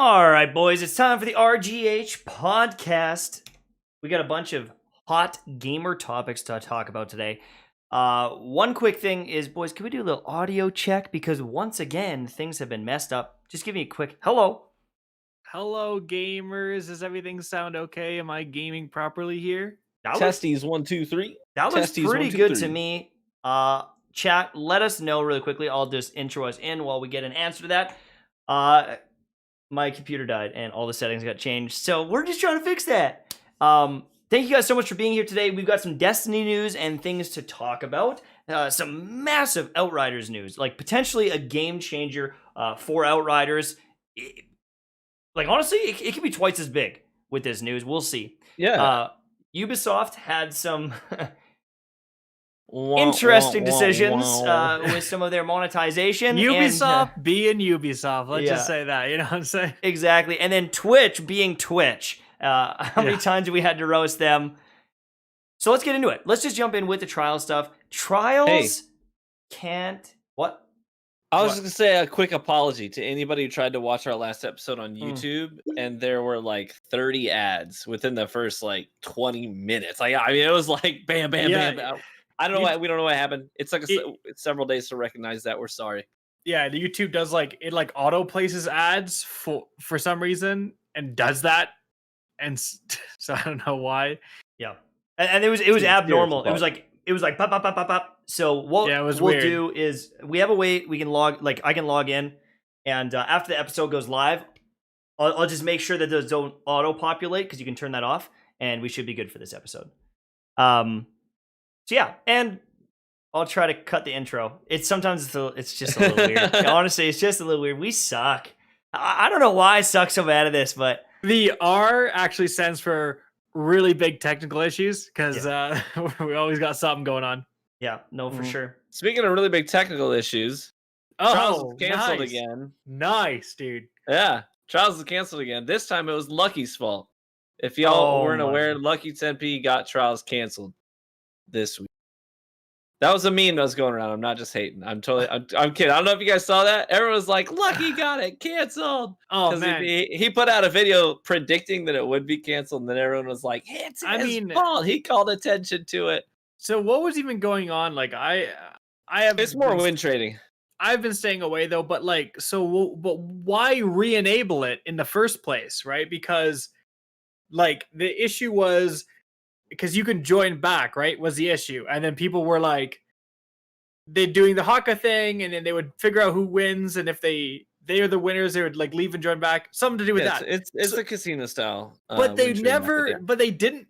All right, boys, it's time for the RGH podcast. We got a bunch of hot gamer topics to talk about today. One quick thing is, boys, can we do a little audio check? Because once again, things have been messed up. Just give me a quick hello. Hello, gamers. Does everything sound okay? Am I gaming properly here? Testies 1 2 3. That looks Testies, pretty 1, 2, good 3. to me. Chat, let us know really quickly. I'll just intro us in while we get an answer to that. My computer died and all the settings got changed, so we're just trying to fix that. Thank you guys so much for being here today. We've got some Destiny news and things to talk about. Some massive Outriders news, like potentially a game changer for Outriders. Honestly, it could be twice as big with this news. We'll see. Yeah. Ubisoft had some interesting decisions with some of their monetization. Ubisoft being Ubisoft. Let's just say that. You know what I'm saying? Exactly. And then Twitch being Twitch. How many times have we had to roast them? So let's get into it. Let's just jump in with the trial stuff. Trials can't... What? I was just going to say a quick apology to anybody who tried to watch our last episode on YouTube, and there were like 30 ads within the first like 20 minutes. Like, I mean, it was like bam, bam, bam. I don't know why. We don't know what happened. It's like it's several days to recognize that. We're sorry. Yeah, the YouTube does it auto places ads for some reason and does that, and so I don't know why. Yeah, and it was abnormal. It was like pop pop pop pop pop. So what we'll do is we have a way we can log. Like I can log in, and after the episode goes live, I'll just make sure that those don't auto populate because you can turn that off, and we should be good for this episode. So yeah, and I'll try to cut the intro. It's just a little weird. Honestly, it's just a little weird. We suck. I don't know why I suck so bad at this, but the R actually stands for really big technical issues because we always got something going on. Yeah, no, for sure. Speaking of really big technical issues, Trials is canceled again. Nice, dude. Yeah, Trials is canceled again. This time it was Lucky's fault. If y'all weren't aware, Lucky 10p got Trials canceled this week. That was a meme that was going around. I'm not just hating. I'm kidding. I don't know if you guys saw that. Everyone was like, Lucky got it canceled. Oh, man. He put out a video predicting that it would be canceled, and then everyone was like, it's his fault. He called attention to it. So what was even going on? Like, I have... It's more win trading. I've been staying away, though, but but why re-enable it in the first place, right? Because, the issue was... Because you can join back, right? Was the issue. And then people were like, they're doing the Haka thing, and then they would figure out who wins, and if they are the winners, they would leave and join back. Something to do with that. It's a casino style. But they didn't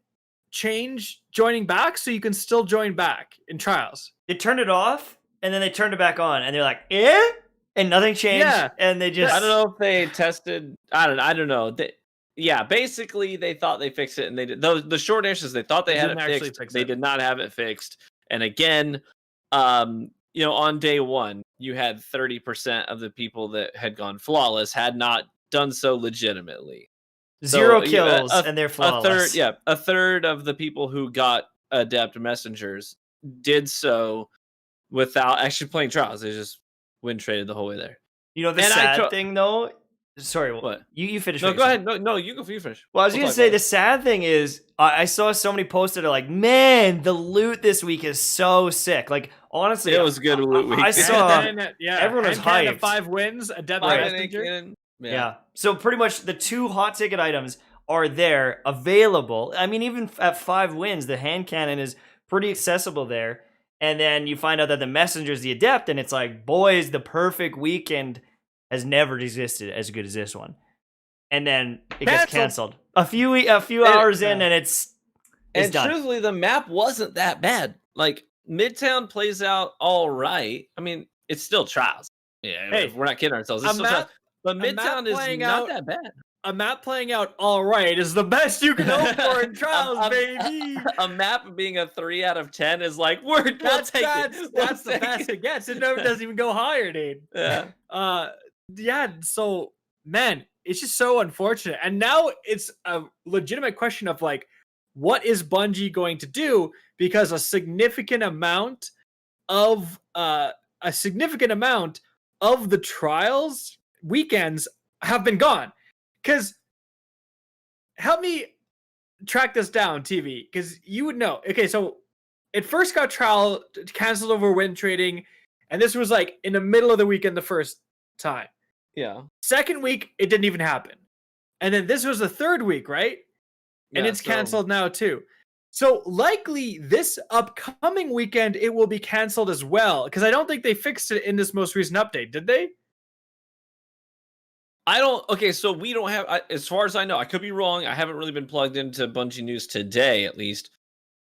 change joining back, so you can still join back in Trials. They turned it off, and then they turned it back on, and they're like, eh? And nothing changed. Yeah. And they just... I don't know if they tested... I don't know. Yeah, basically they thought they fixed it, and they did. The short answer is they thought they had it fixed. They did not have it fixed. And again, on day one, you had 30% of the people that had gone flawless had not done so legitimately. Zero kills, and they're flawless. A third of the people who got Adept messengers did so without actually playing Trials. They just win traded the whole way there. The sad thing though. Sorry, what? You finish. No, go ahead. No, you finish. Well, I was going to say, the sad thing is, I saw somebody posted it like, man, the loot this week is so sick. Like, honestly, it was a good loot week. I saw everyone was hyped. 5 wins, Adept messenger. Yeah. So pretty much the 2 hot ticket items are there, available. I mean, even at 5 wins, the hand cannon is pretty accessible there. And then you find out that the messenger is the Adept, and it's like, boys, the perfect weekend has never existed as good as this one, and then it gets canceled a few hours in, and it's done. Truthfully, the map wasn't that bad. Like Midtown plays out all right. I mean, it's still Trials. Yeah, we're not kidding ourselves. It's still Trials. But Midtown is not that bad. A map playing out all right is the best you can hope for in Trials, baby. A map being a 3 out of 10 is like we'll take it. That's the best it gets. It never doesn't even go higher, dude. Yeah. Yeah, so man, it's just so unfortunate. And now it's a legitimate question of what is Bungie going to do? Because a significant amount of the Trials weekends have been gone. because help me track this down, TV, because you would know. Okay, so it first got trial canceled over win trading, and this was like in the middle of the weekend the first time. Yeah. Second week, it didn't even happen. And then this was the third week, right? And it's canceled now too. So likely this upcoming weekend, it will be canceled as well. Because I don't think they fixed it in this most recent update, did they? Okay, so we don't have, as far as I know, I could be wrong. I haven't really been plugged into Bungie news today, at least.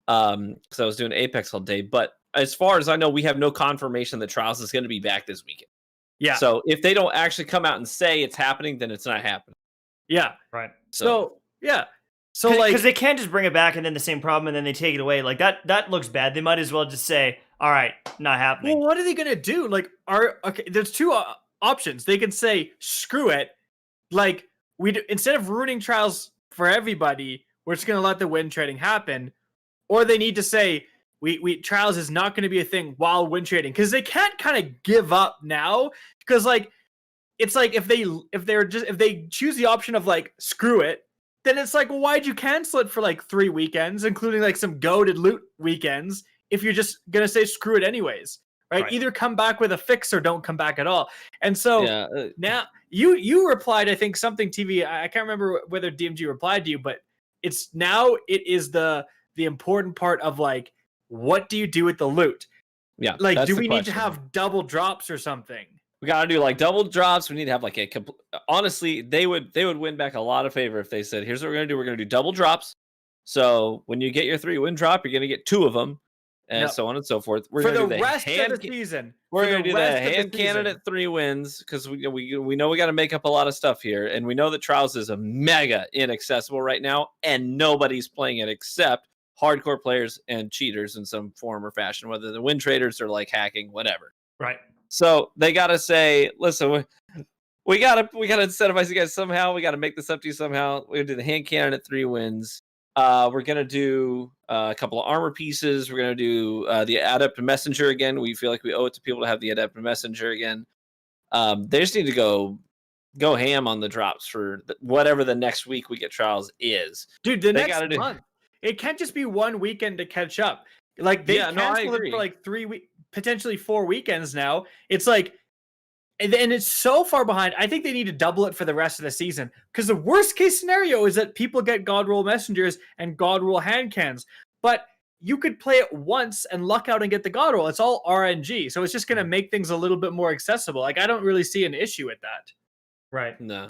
Because I was doing Apex all day. But as far as I know, we have no confirmation that Trials is going to be back this weekend. Yeah. So if they don't actually come out and say it's happening, then it's not happening. Yeah. Right. So yeah. So because they can't just bring it back and then the same problem and then they take it away. Like that looks bad. They might as well just say, all right, not happening. Well, what are they going to do? Like, there's two options. They can say, screw it. Like, instead of ruining Trials for everybody, we're just going to let the win trading happen. Or they need to say, we Trials is not going to be a thing while win trading. Because they can't kind of give up now. Because, like, it's like if they choose the option of, like, screw it, then it's like, well, why'd you cancel it for, like, 3 weekends, including, like, some goated loot weekends, if you're just going to say screw it anyways? Right? Either come back with a fix or don't come back at all. And so now you replied, I think, something, TV. I can't remember whether DMG replied to you, but it is the important part of, like, what do you do with the loot? Yeah. Like, do we need to have double drops or something? We got to do like double drops. We need to have like honestly, they would win back a lot of favor if they said, here's what we're going to do. We're going to do double drops. So when you get your 3-win drop, you're going to get 2 of them. And so on and so forth. We're for the rest of the season. We're going to do the hand cannon at 3 wins because we know we got to make up a lot of stuff here, and we know that Trials is a mega inaccessible right now, and nobody's playing it except hardcore players and cheaters in some form or fashion, whether the win traders or like hacking, whatever. Right. So they got to say, listen, we got to incentivize you guys somehow. We got to make this up to you somehow. We're going to do the hand cannon at 3 wins. We're going to do a couple of armor pieces. We're going to do the Adept Messenger again. We feel like we owe it to people to have the Adept Messenger again. They just need to go ham on the drops for whatever the next week we get Trials is. Dude, next month. It can't just be 1 weekend to catch up. Like, they canceled it for like 3 weeks, potentially 4 weekends now. It's like, and it's so far behind. I think they need to double it for the rest of the season. Because the worst case scenario is that people get God Roll Messengers and God Roll hand cans. But you could play it once and luck out and get the God Roll. It's all RNG. So it's just going to make things a little bit more accessible. Like, I don't really see an issue with that. Right. No.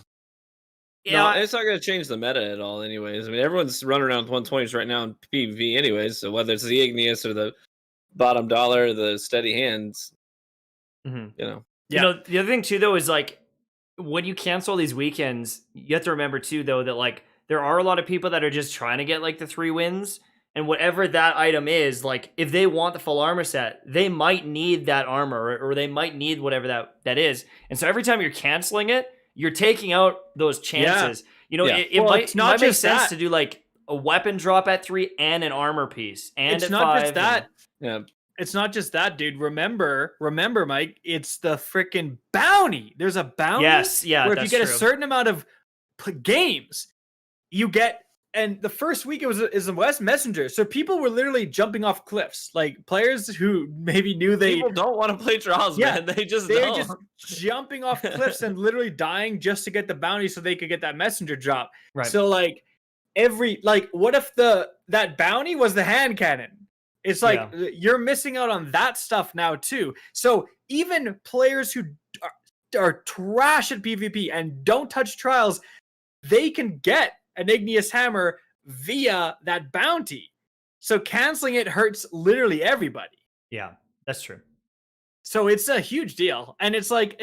Yeah, no, it's not going to change the meta at all anyways. I mean, everyone's running around with 120s right now in PvP anyways. So whether it's the Igneous or the bottom dollar or the steady hands, you know. You know, the other thing too, though, is like when you cancel these weekends, you have to remember too, though, that like there are a lot of people that are just trying to get like the 3 wins, and whatever that item is, like if they want the full armor set, they might need that armor or they might need whatever that is. And so every time you're canceling it, you're taking out those chances. You know, it might make sense to do like a weapon drop at 3 and an armor piece, and it's at not 5. Just that. Yeah. It's not just that, dude. Remember, Mike, it's the freaking bounty. There's a bounty. Yes, yeah. Where if you get a certain amount of games, you get, and the first week is the West Messenger. So people were literally jumping off cliffs. Like players who maybe knew people don't want to play Trials, man. They're just jumping off cliffs and literally dying just to get the bounty so they could get that messenger drop. Right. So like what if that bounty was the hand cannon? It's like you're missing out on that stuff now too. So even players who are trash at PvP and don't touch Trials, they can get an Igneous Hammer via that bounty. So canceling it hurts literally everybody. Yeah, that's true. So it's a huge deal. And it's like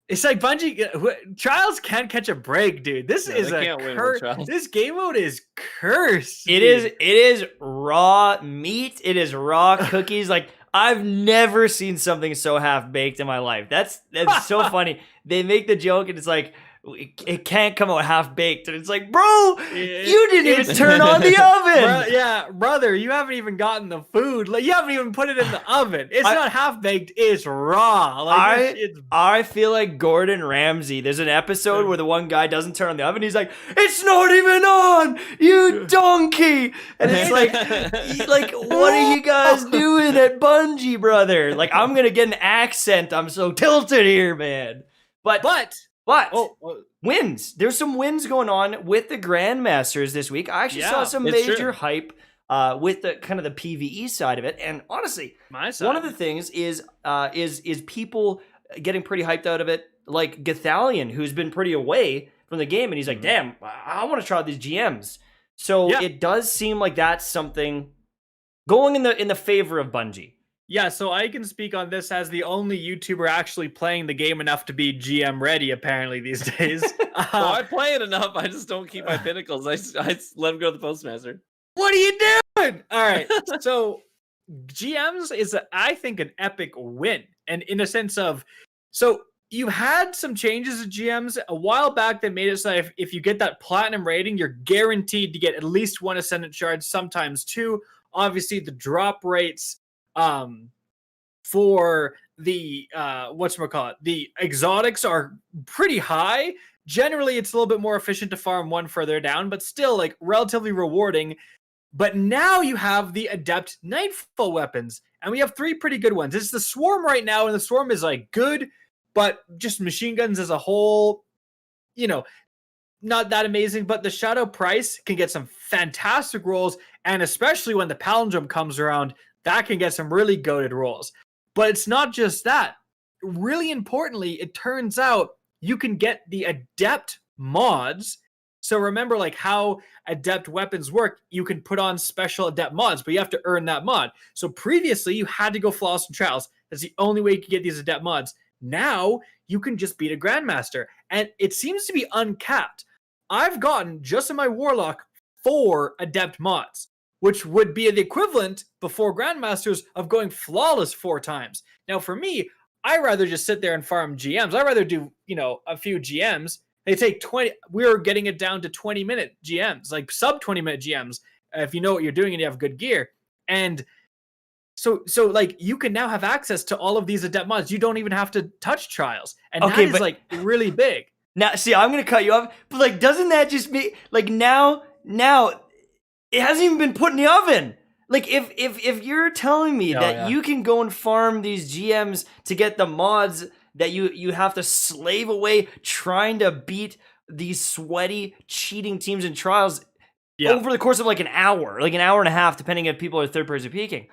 Bungie, Trials can't catch a break, dude. This is a curse. This game mode is cursed. It is raw meat. It is raw cookies. Like, I've never seen something so half baked in my life. That's so funny. They make the joke and it's like, it can't come out half baked. And it's like, bro, you didn't even turn on the oven. Brother, you haven't even gotten the food. Like, you haven't even put it in the oven. It's not half baked. It's raw. Like, I feel like Gordon Ramsay. There's an episode where the one guy doesn't turn on the oven. He's like, it's not even on, you donkey. And it's like, what are you guys doing at Bungie, brother? Like, I'm gonna get an accent. I'm so tilted here, man. But wins. There's some wins going on with the Grandmasters this week. I actually saw some major hype with the kind of the PvE side of it. And honestly, one of the things is people getting pretty hyped out of it, like Gathalion, who's been pretty away from the game, and he's like, damn, I want to try out these GMs. So it does seem like that's something going in the favor of Bungie. Yeah, so I can speak on this as the only YouTuber actually playing the game enough to be GM ready, apparently, these days. Well, I play it enough. I just don't keep my pinnacles. I let him go to the postmaster. What are you doing? All right, so GMs is, I think, an epic win. And in a sense of, so you had some changes to GMs. A while back, they made it so if you get that platinum rating, you're guaranteed to get at least one Ascendant Shard, sometimes two. Obviously, the drop rates for the the exotics are pretty high. Generally, it's a little bit more efficient to farm one further down, but still like relatively rewarding. But now you have the Adept Nightfall weapons, and we have three pretty good ones. It's the Swarm right now, and the Swarm is like good, but just machine guns as a whole, not that amazing. But the Shadow Price can get some fantastic rolls, and especially when the Palindrome comes around, that can get some really goated rolls. But it's not just that. Really importantly, it turns out you can get the Adept mods. So remember like how Adept weapons work, you can put on special Adept mods, but you have to earn that mod. So previously, you had to go Flawless and Trials. That's the only way you could get these Adept mods. Now, you can just beat a Grandmaster. And it seems to be uncapped. I've gotten, just in my Warlock, 4 Adept mods, which would be the equivalent before Grandmasters of going Flawless 4 times. Now, for me, I'd rather just sit there and farm GMs. I'd rather do, a few GMs. They take 20. We're getting it down to 20-minute GMs, like sub 20-minute GMs, if you know what you're doing and you have good gear. And so like you can now have access to all of these Adept mods. You don't even have to touch trials. And that is like really big. Now, see, I'm going to cut you off, but like, doesn't that just mean like now it hasn't even been put in the oven. Like if you're telling me you can go and farm these GMs to get the mods that you have to slave away trying to beat these sweaty cheating teams in trials over the course of like an hour and a half, depending if people are third person peeking,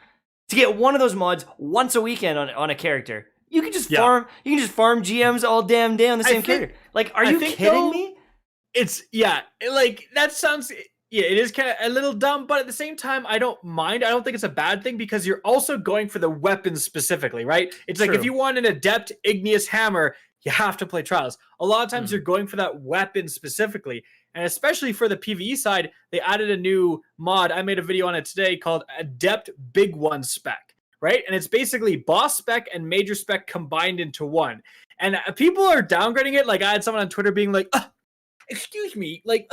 to get one of those mods once a weekend on a character, you can just farm GMs all damn day on the same character. Like, are you kidding me? It's like that sounds. Yeah, it is kind of a little dumb, but at the same time, I don't mind. I don't think it's a bad thing because you're also going for the weapons specifically, right? It's like if you want an Adept Igneous Hammer, you have to play Trials. A lot of times you're going for that weapon specifically. And especially for the PvE side, they added a new mod. I made a video on it today called Adept Big One Spec, right? And it's basically boss spec and major spec combined into one. And people are downgrading it. Like I had someone on Twitter being like, excuse me, like...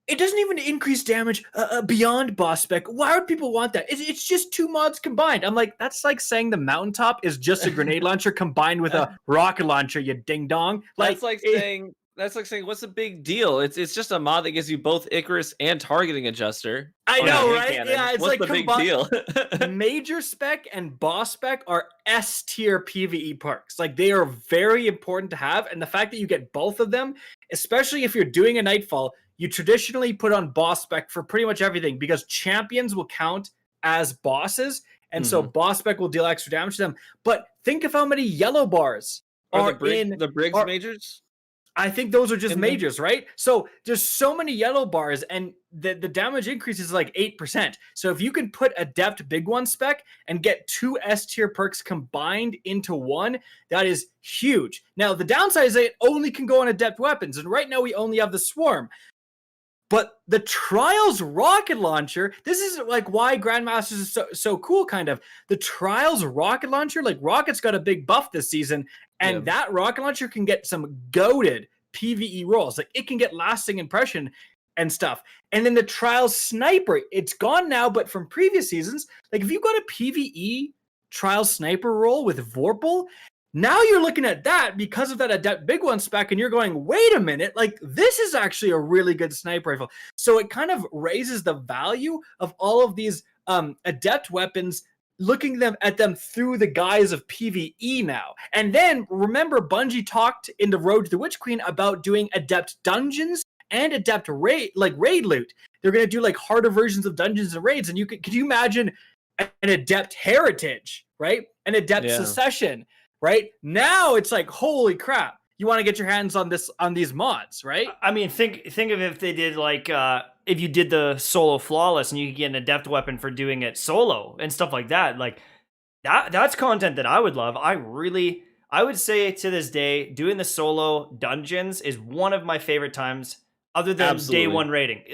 it doesn't even increase damage beyond boss spec. Why would people want that? It's just 2 mods combined. I'm like, that's like saying the mountaintop is just a grenade launcher combined with a rocket launcher, you ding dong. That's like saying what's the big deal? It's just a mod that gives you both Icarus and targeting adjuster. I know, right? Cannon. Yeah, it's what's like the big deal? Major spec and boss spec are S tier PvE perks. Like they are very important to have, and the fact that you get both of them, especially if you're doing a Nightfall, you traditionally put on boss spec for pretty much everything because champions will count as bosses. And so boss spec will deal extra damage to them. But think of how many yellow bars are in the Briggs majors. I think those are just majors, right? So there's so many yellow bars and the damage increase is like 8%. So if you can put Adept Big One spec and get 2 S tier perks combined into one, that is huge. Now the downside is that it only can go on Adept weapons. And right now we only have the Swarm. But the Trials rocket launcher, this is like why Grandmasters is so cool, kind of. The Trials rocket launcher, like Rocket's got a big buff this season, and that rocket launcher can get some goated PvE roles. Like it can get lasting impression and stuff. And then the Trials Sniper, it's gone now, but from previous seasons, like if you got a PvE Trials Sniper role with Vorpal, now you're looking at that because of that Adept Big One spec, and you're going, wait a minute, like this is actually a really good sniper rifle. So it kind of raises the value of all of these Adept weapons, looking at them through the guise of PvE now. And then remember, Bungie talked in the Road to the Witch Queen about doing Adept dungeons and Adept raid loot. They're going to do like harder versions of dungeons and raids. And could you imagine an Adept Heritage, right? An Adept Secession, right? Now it's like, holy crap. You want to get your hands on these mods, right? I mean, think of if they did like if you did the solo flawless and you could get an Adept weapon for doing it solo and stuff like that. Like that's content that I would love. I would say to this day, doing the solo dungeons is one of my favorite times, other than day one raiding.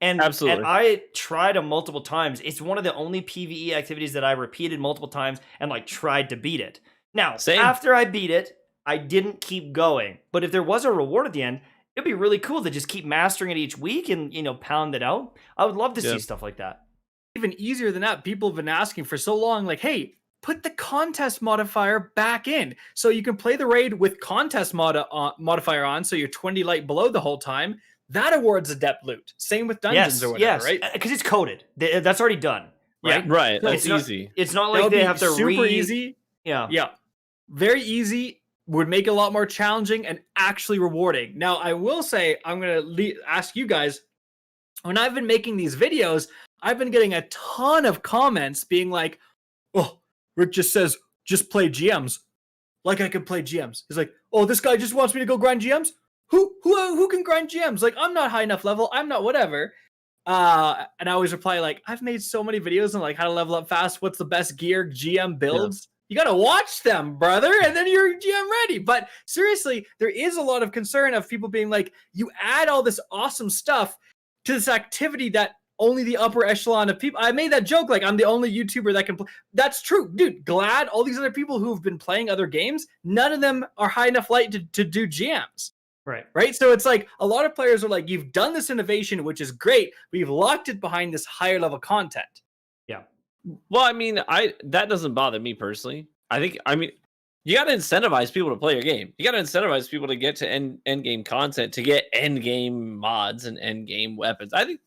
And I tried them multiple times. It's one of the only PvE activities that I repeated multiple times and like tried to beat it. Now, after I beat it, I didn't keep going. But if there was a reward at the end, it'd be really cool to just keep mastering it each week and, pound it out. I would love to see stuff like that. Even easier than that, people have been asking for so long, like, hey, put the contest modifier back in. So you can play the raid with contest modifier on, so you're 20 light below the whole time. That awards Adept loot. Same with dungeons or whatever, right? Because it's coded. That's already done. Right? Yeah, right. So it's easy. It's not like they have to super easy. Yeah. Very easy. Would make it a lot more challenging and actually rewarding. Now, I will say, I'm going to ask you guys, when I've been making these videos, I've been getting a ton of comments being like, oh, Rick just says, just play GMs. Like I can play GMs. He's like, oh, this guy just wants me to go grind GMs? Who can grind GMs? Like, I'm not high enough level. I'm not whatever. And I always reply like, I've made so many videos on like how to level up fast. What's the best gear GM builds? Yeah. You got to watch them, brother, and then you're GM ready. But seriously, there is a lot of concern of people being like, you add all this awesome stuff to this activity that only the upper echelon of people. I made that joke, like I'm the only YouTuber that can play. That's true, dude. Glad all these other people who've been playing other games, none of them are high enough light to do GMs. Right. So it's like a lot of players are like, you've done this innovation, which is great, but you've locked it behind this higher level content. Yeah. Well, I mean, that doesn't bother me personally. I mean, you got to incentivize people to play your game. You got to incentivize people to get to end game content, to get end game mods and end game weapons. I think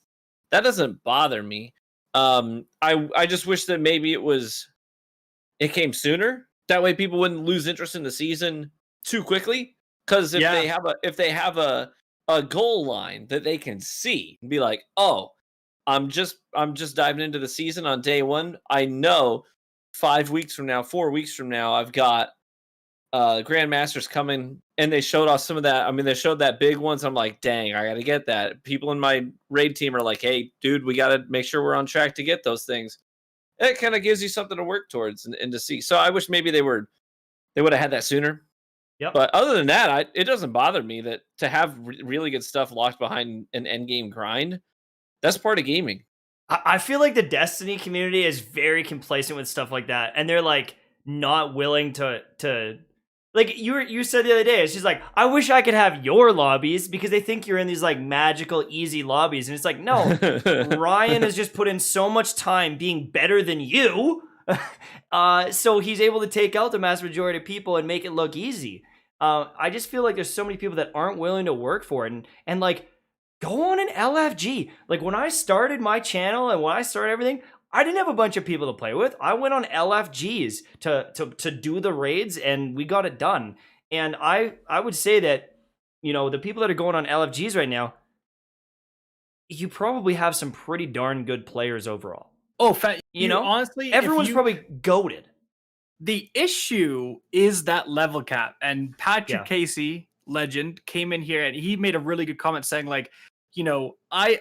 that doesn't bother me. I just wish that maybe it came sooner. That way people wouldn't lose interest in the season too quickly. Because if they have a goal line that they can see and be like, oh, I'm just diving into the season on day one. I know 4 weeks from now, I've got Grandmasters coming, and they showed off some of that. I mean, they showed that big ones. I'm like, dang, I got to get that. People in my raid team are like, hey, dude, we got to make sure we're on track to get those things. It kind of gives you something to work towards and to see. So I wish maybe they would have had that sooner. Yep. But other than that, it doesn't bother me that to have really good stuff locked behind an end game grind. That's part of gaming. I feel like the Destiny community is very complacent with stuff like that, and they're like not willing to like you said the other day. It's just like, I wish I could have your lobbies, because they think you're in these like magical easy lobbies, and it's like, no, Ryan has just put in so much time being better than you, so he's able to take out the mass majority of people and make it look easy. I just feel like there's so many people that aren't willing to work for it, and like, go on an LFG. Like when I started my channel and when I started everything, I didn't have a bunch of people to play with. I went on LFGs to do the raids, and we got it done. And I would say that, the people that are going on LFGs right now, you probably have some pretty darn good players overall. Oh, honestly, everyone's probably goated. The issue is that level cap, and Patrick Casey, legend, came in here and he made a really good comment saying like, I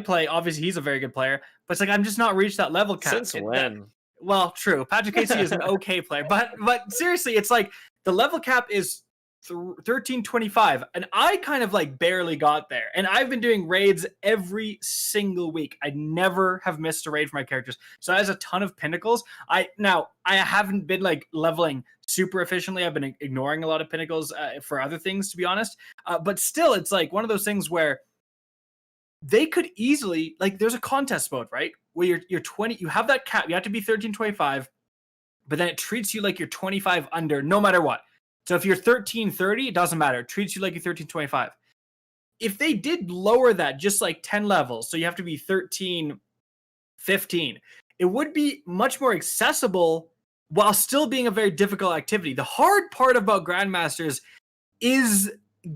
play, obviously he's a very good player, but it's like, I'm just not reached that level cap. Since when? Well, true. Patrick Casey is an okay player, but seriously, it's like the level cap is 1325, and I kind of like barely got there. And I've been doing raids every single week. I never have missed a raid for my characters. So I has a ton of pinnacles. I haven't been like leveling super efficiently. I've been ignoring a lot of pinnacles for other things, to be honest. But still, it's like one of those things where they could easily, like, there's a contest mode, right? Where you're 20, you have that cap, you have to be 1325, but then it treats you like you're 25 under no matter what. So if you're 1330, it doesn't matter. It treats you like you're 1325. If they did lower that just like 10 levels, so you have to be 1315, it would be much more accessible while still being a very difficult activity. The hard part about Grandmasters is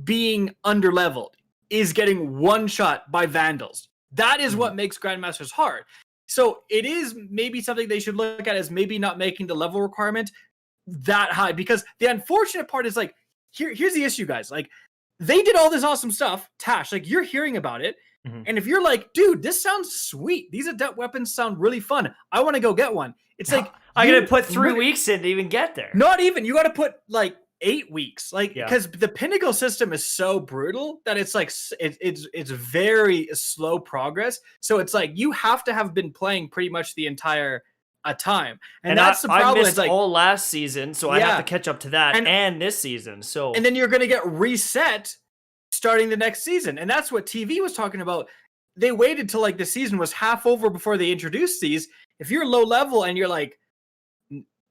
being underleveled, is getting one shot by Vandals. That is what makes Grandmasters hard. So it is maybe something they should look at as maybe not making the level requirement that high, because the unfortunate part is like, here's the issue, guys. Like, they did all this awesome stuff, Tash, like, you're hearing about it. And if you're like, dude, this sounds sweet, these Adept weapons sound really fun, I want to go get one. It's like, I gotta put 3 weeks in to even get there. Not even, you gotta put like 8 weeks, like, because the Pinnacle system is so brutal that it's like it's very slow progress. So it's like you have to have been playing pretty much the entire time, and that's the problem. I missed it's like, all last season, so I have to catch up to that and this season. So and then you're gonna get reset starting the next season, and that's what TV was talking about. They waited till like the season was half over before they introduced these. If you're low level and you're like,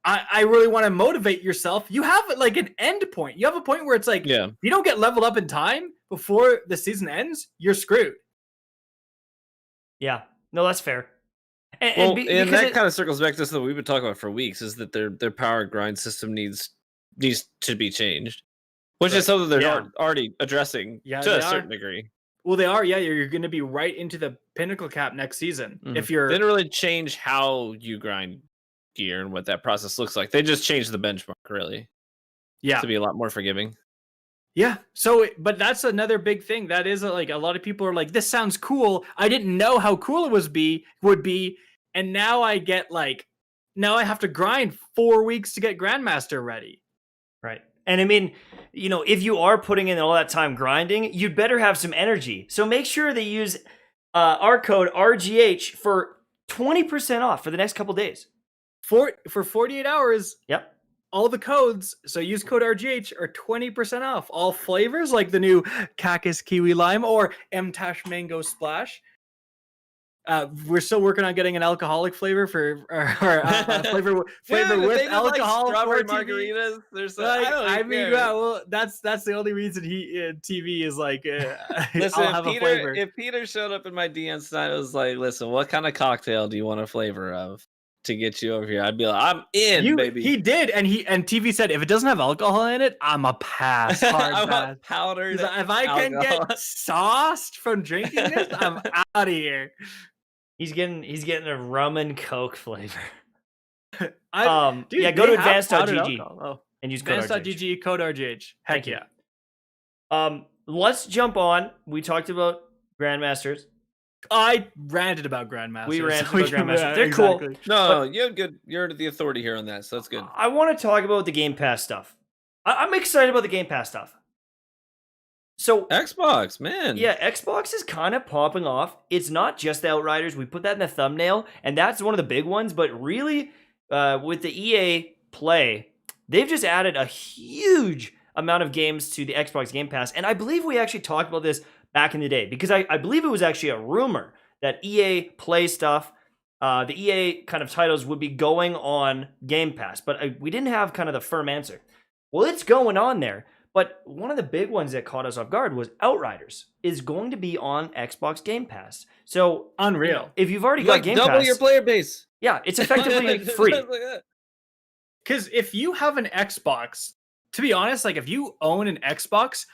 I really want to motivate yourself, you have like an end point. You have a point where it's like, if you don't get leveled up in time before the season ends, you're screwed. Yeah, no, that's fair. And that kind of circles back to something we've been talking about for weeks, is that their power grind system needs to be changed, which is something they're already addressing to a certain degree. Well, they are. Yeah, you're going to be right into the Pinnacle cap next season. If you're, they didn't really change how you grind gear and what that process looks like. They just changed the benchmark, really. Yeah, to be a lot more forgiving. Yeah. So, but that's another big thing. That is like a lot of people are like, this sounds cool. I didn't know how cool it would be. And now I get like, now I have to grind 4 weeks to get Grandmaster ready. Right. And I mean, you know, if you are putting in all that time grinding, you'd better have some energy. So make sure they use our code RGH for 20% off for the next couple days. For 48 hours. Yep. All the codes, so use code RGH, are 20% off. All flavors, like the new Kakkis Kiwi Lime or Mtashed Mango Splash. We're still working on getting an alcoholic flavor for our flavor with alcohol. Like strawberry margaritas. There's well, that's the only reason TV is like. Listen, I'll have a flavor. If Peter showed up in my DMs tonight, I was like, "Listen, what kind of cocktail do you want a flavor of to get you over here?" I'd be like, "I'm in, baby." He did, and TV said, if it doesn't have alcohol in it, I'm a pass. Hard pass. Powdered. If I can get sauced from drinking this, I'm out of here. He's getting a rum and Coke flavor. Dude, go to advanced.gg and use code RGH. Advanced.gg, code RGH. Heck yeah. Let's jump on. We talked about Grandmasters. I ranted about Grandmasters. We ranted about Grandmasters. They're cool. No, you're good. You're the authority here on that, so that's good. I want to talk about the Game Pass stuff. I'm excited about the Game Pass stuff. So Xbox, man. Yeah, Xbox is kind of popping off. It's not just the Outriders. We put that in the thumbnail, and that's one of the big ones. But really, with the EA Play, they've just added a huge amount of games to the Xbox Game Pass. And I believe we actually talked about this back in the day, because I believe it was actually a rumor that EA Play stuff, the EA kind of titles would be going on Game Pass. But we didn't have kind of the firm answer. Well, it's going on there. But one of the big ones that caught us off guard was Outriders is going to be on Xbox Game Pass. So unreal. If you've already got Game Pass, double your player base. Yeah, it's effectively free. Because if you have an Xbox, to be honest, like if you own an Xbox,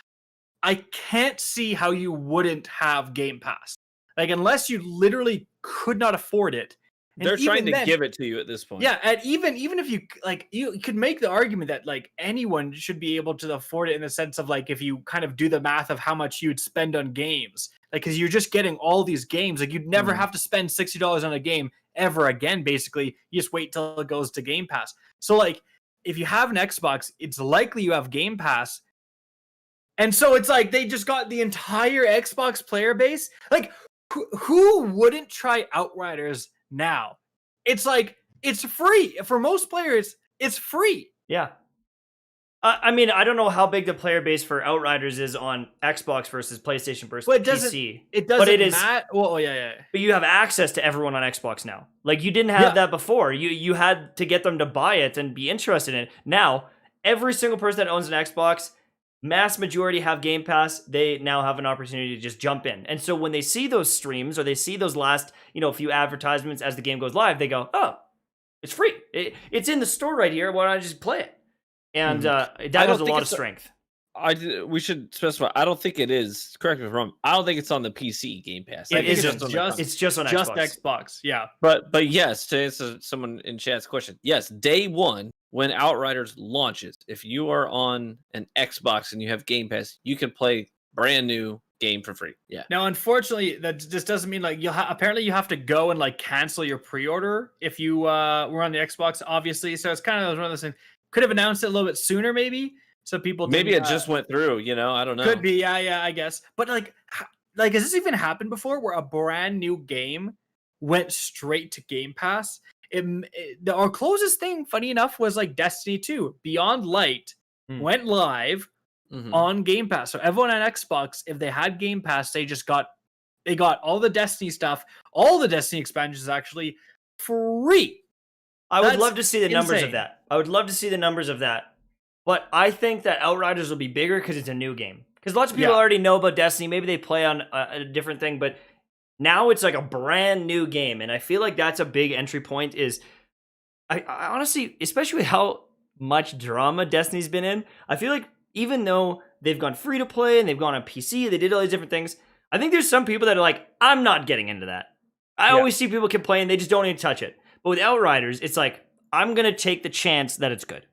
I can't see how you wouldn't have Game Pass. Like unless you literally could not afford it. And they're trying to give it to you at this point. Yeah, and even if you like, you could make the argument that like anyone should be able to afford it in the sense of like if you kind of do the math of how much you'd spend on games, like because you're just getting all these games, like you'd never have to spend $60 on a game ever again. Basically, you just wait till it goes to Game Pass. So like if you have an Xbox, it's likely you have Game Pass. And so it's like they just got the entire Xbox player base. Like, who wouldn't try Outriders now? It's like, it's free. For most players, it's free. Yeah. I mean, I don't know how big the player base for Outriders is on Xbox versus PlayStation versus PC. It doesn't matter. Well, yeah. But you have access to everyone on Xbox now. Like, you didn't have that before. You had to get them to buy it and be interested in it. Now, every single person that owns an Xbox, mass majority have Game Pass. They now have an opportunity to just jump in. And so when they see those streams or they see those last, few advertisements as the game goes live, they go, oh, it's free. It's in the store right here. Why don't I just play it? And that has a lot of strength. We should specify. I don't think it is. Correct me if I'm wrong. I don't think it's on the PC Game Pass. It's just on Xbox. Yeah. But yes, to answer someone in chat's question, yes, day one when Outriders launches, if you are on an Xbox and you have Game Pass, you can play brand new game for free. Yeah. Now, unfortunately, that just doesn't mean like apparently you have to go and like cancel your pre-order if you were on the Xbox, obviously. So it's kind of one of those things. Could have announced it a little bit sooner, maybe, so people. Maybe it just went through. I don't know. Could be, yeah, I guess. But like, has this even happened before, where a brand new game went straight to Game Pass? Our closest thing, funny enough, was like Destiny 2. Beyond Light went live on Game Pass. So everyone on Xbox, if they had Game Pass, they got all the Destiny stuff, all the Destiny expansions actually free. I would love to see the numbers of that. But I think that Outriders will be bigger because it's a new game. Because lots of people already know about Destiny. Maybe they play on a different thing, but now it's like a brand new game. And I feel like that's a big entry point. I honestly, especially with how much drama Destiny's been in, I feel like even though they've gone free to play and they've gone on PC, they did all these different things, I think there's some people that are like, I'm not getting into that. I always see people complain, they just don't even touch it. But with Outriders, it's like, I'm going to take the chance that it's good.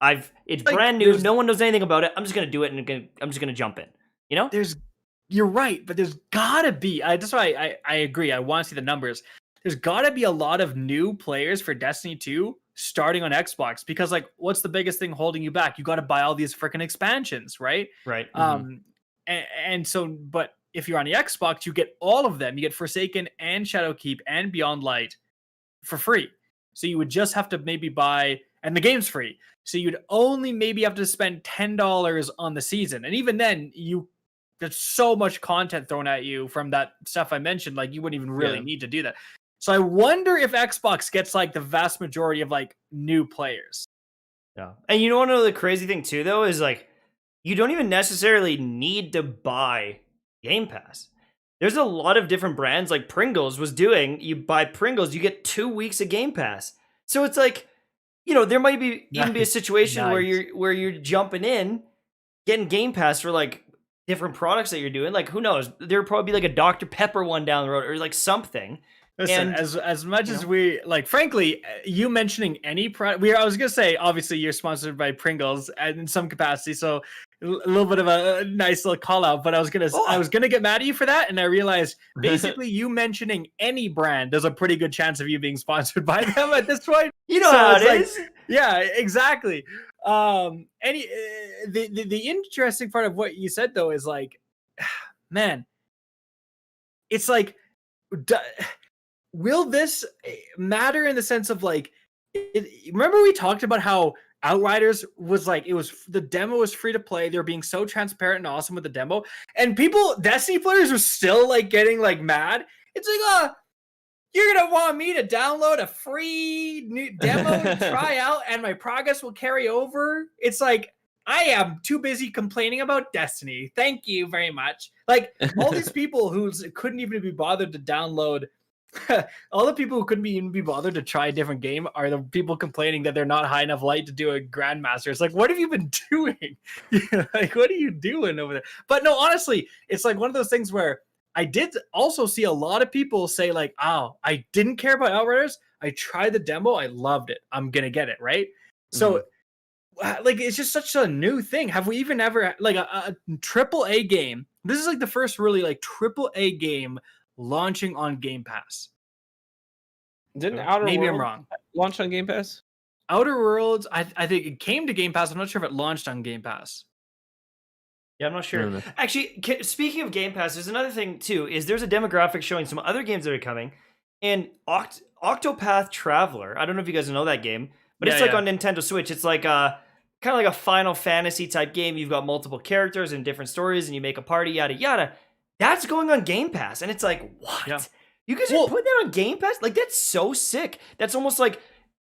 It's like, brand new. No one knows anything about it. I'm just going to do it, and I'm just going to jump in. You're right, but there's got to be. That's why I agree. I want to see the numbers. There's got to be a lot of new players for Destiny 2 starting on Xbox, because like, what's the biggest thing holding you back? You got to buy all these freaking expansions, right? Right. And so, but if you're on the Xbox, you get all of them. You get Forsaken and Shadowkeep and Beyond Light for free. So you would just have to maybe buy, and the game's free. So you'd only maybe have to spend $10 on the season. And even then, there's so much content thrown at you from that stuff I mentioned, like you wouldn't even really need to do that. So I wonder if Xbox gets like the vast majority of like new players. Yeah. And you want to know the crazy thing too, though, is like, you don't even necessarily need to buy Game Pass. There's a lot of different brands, like Pringles was doing. You buy Pringles, you get 2 weeks of Game Pass. So it's like, there might be even be a situation where you're jumping in, getting Game Pass for like different products that you're doing. Like, who knows? There'll probably be like a Dr. Pepper one down the road or like something. Listen, as much as we like, frankly, you mentioning any product, I was gonna say, obviously you're sponsored by Pringles in some capacity, so a little bit of a nice little call out. But I was gonna get mad at you for that, and I realized basically you mentioning any brand, there's a pretty good chance of you being sponsored by them at this point. How it is. Yeah, exactly. The interesting part of what you said though is like, man, it's like. Will this matter in the sense of like, remember we talked about how Outriders was like, the demo was free to play. They were being so transparent and awesome with the demo, and Destiny players were still like getting like mad. It's like, you're going to want me to download a free new demo and try out, and my progress will carry over. It's like, I am too busy complaining about Destiny. Thank you very much. Like, all these people who couldn't even be bothered to download, all the people who couldn't even be bothered to try a different game are the people complaining that they're not high enough light to do a Grandmaster. It's like, what have you been doing? Like, what are you doing over there? But no, honestly, it's like one of those things where I did also see a lot of people say like, oh, I didn't care about Outriders. I tried the demo. I loved it. I'm going to get it, right? So, like, it's just such a new thing. Have we even ever, like, a AAA game? This is like the first really like AAA game launching on Game Pass. Didn't Outer Maybe Worlds I'm wrong. launch on Game Pass? Outer Worlds, I think it came to Game Pass. I'm not sure if it launched on Game Pass. Yeah, I'm not sure. Actually, speaking of Game Pass, there's another thing too. Is there's a demographic showing some other games that are coming, and Octopath Traveler. I don't know if you guys know that game, but it's like on Nintendo Switch. It's like kind of like a Final Fantasy type game. You've got multiple characters and different stories, and you make a party, yada yada. That's going on Game Pass, and it's like, what? Yeah. You guys are putting that on Game Pass? Like, that's so sick. That's almost like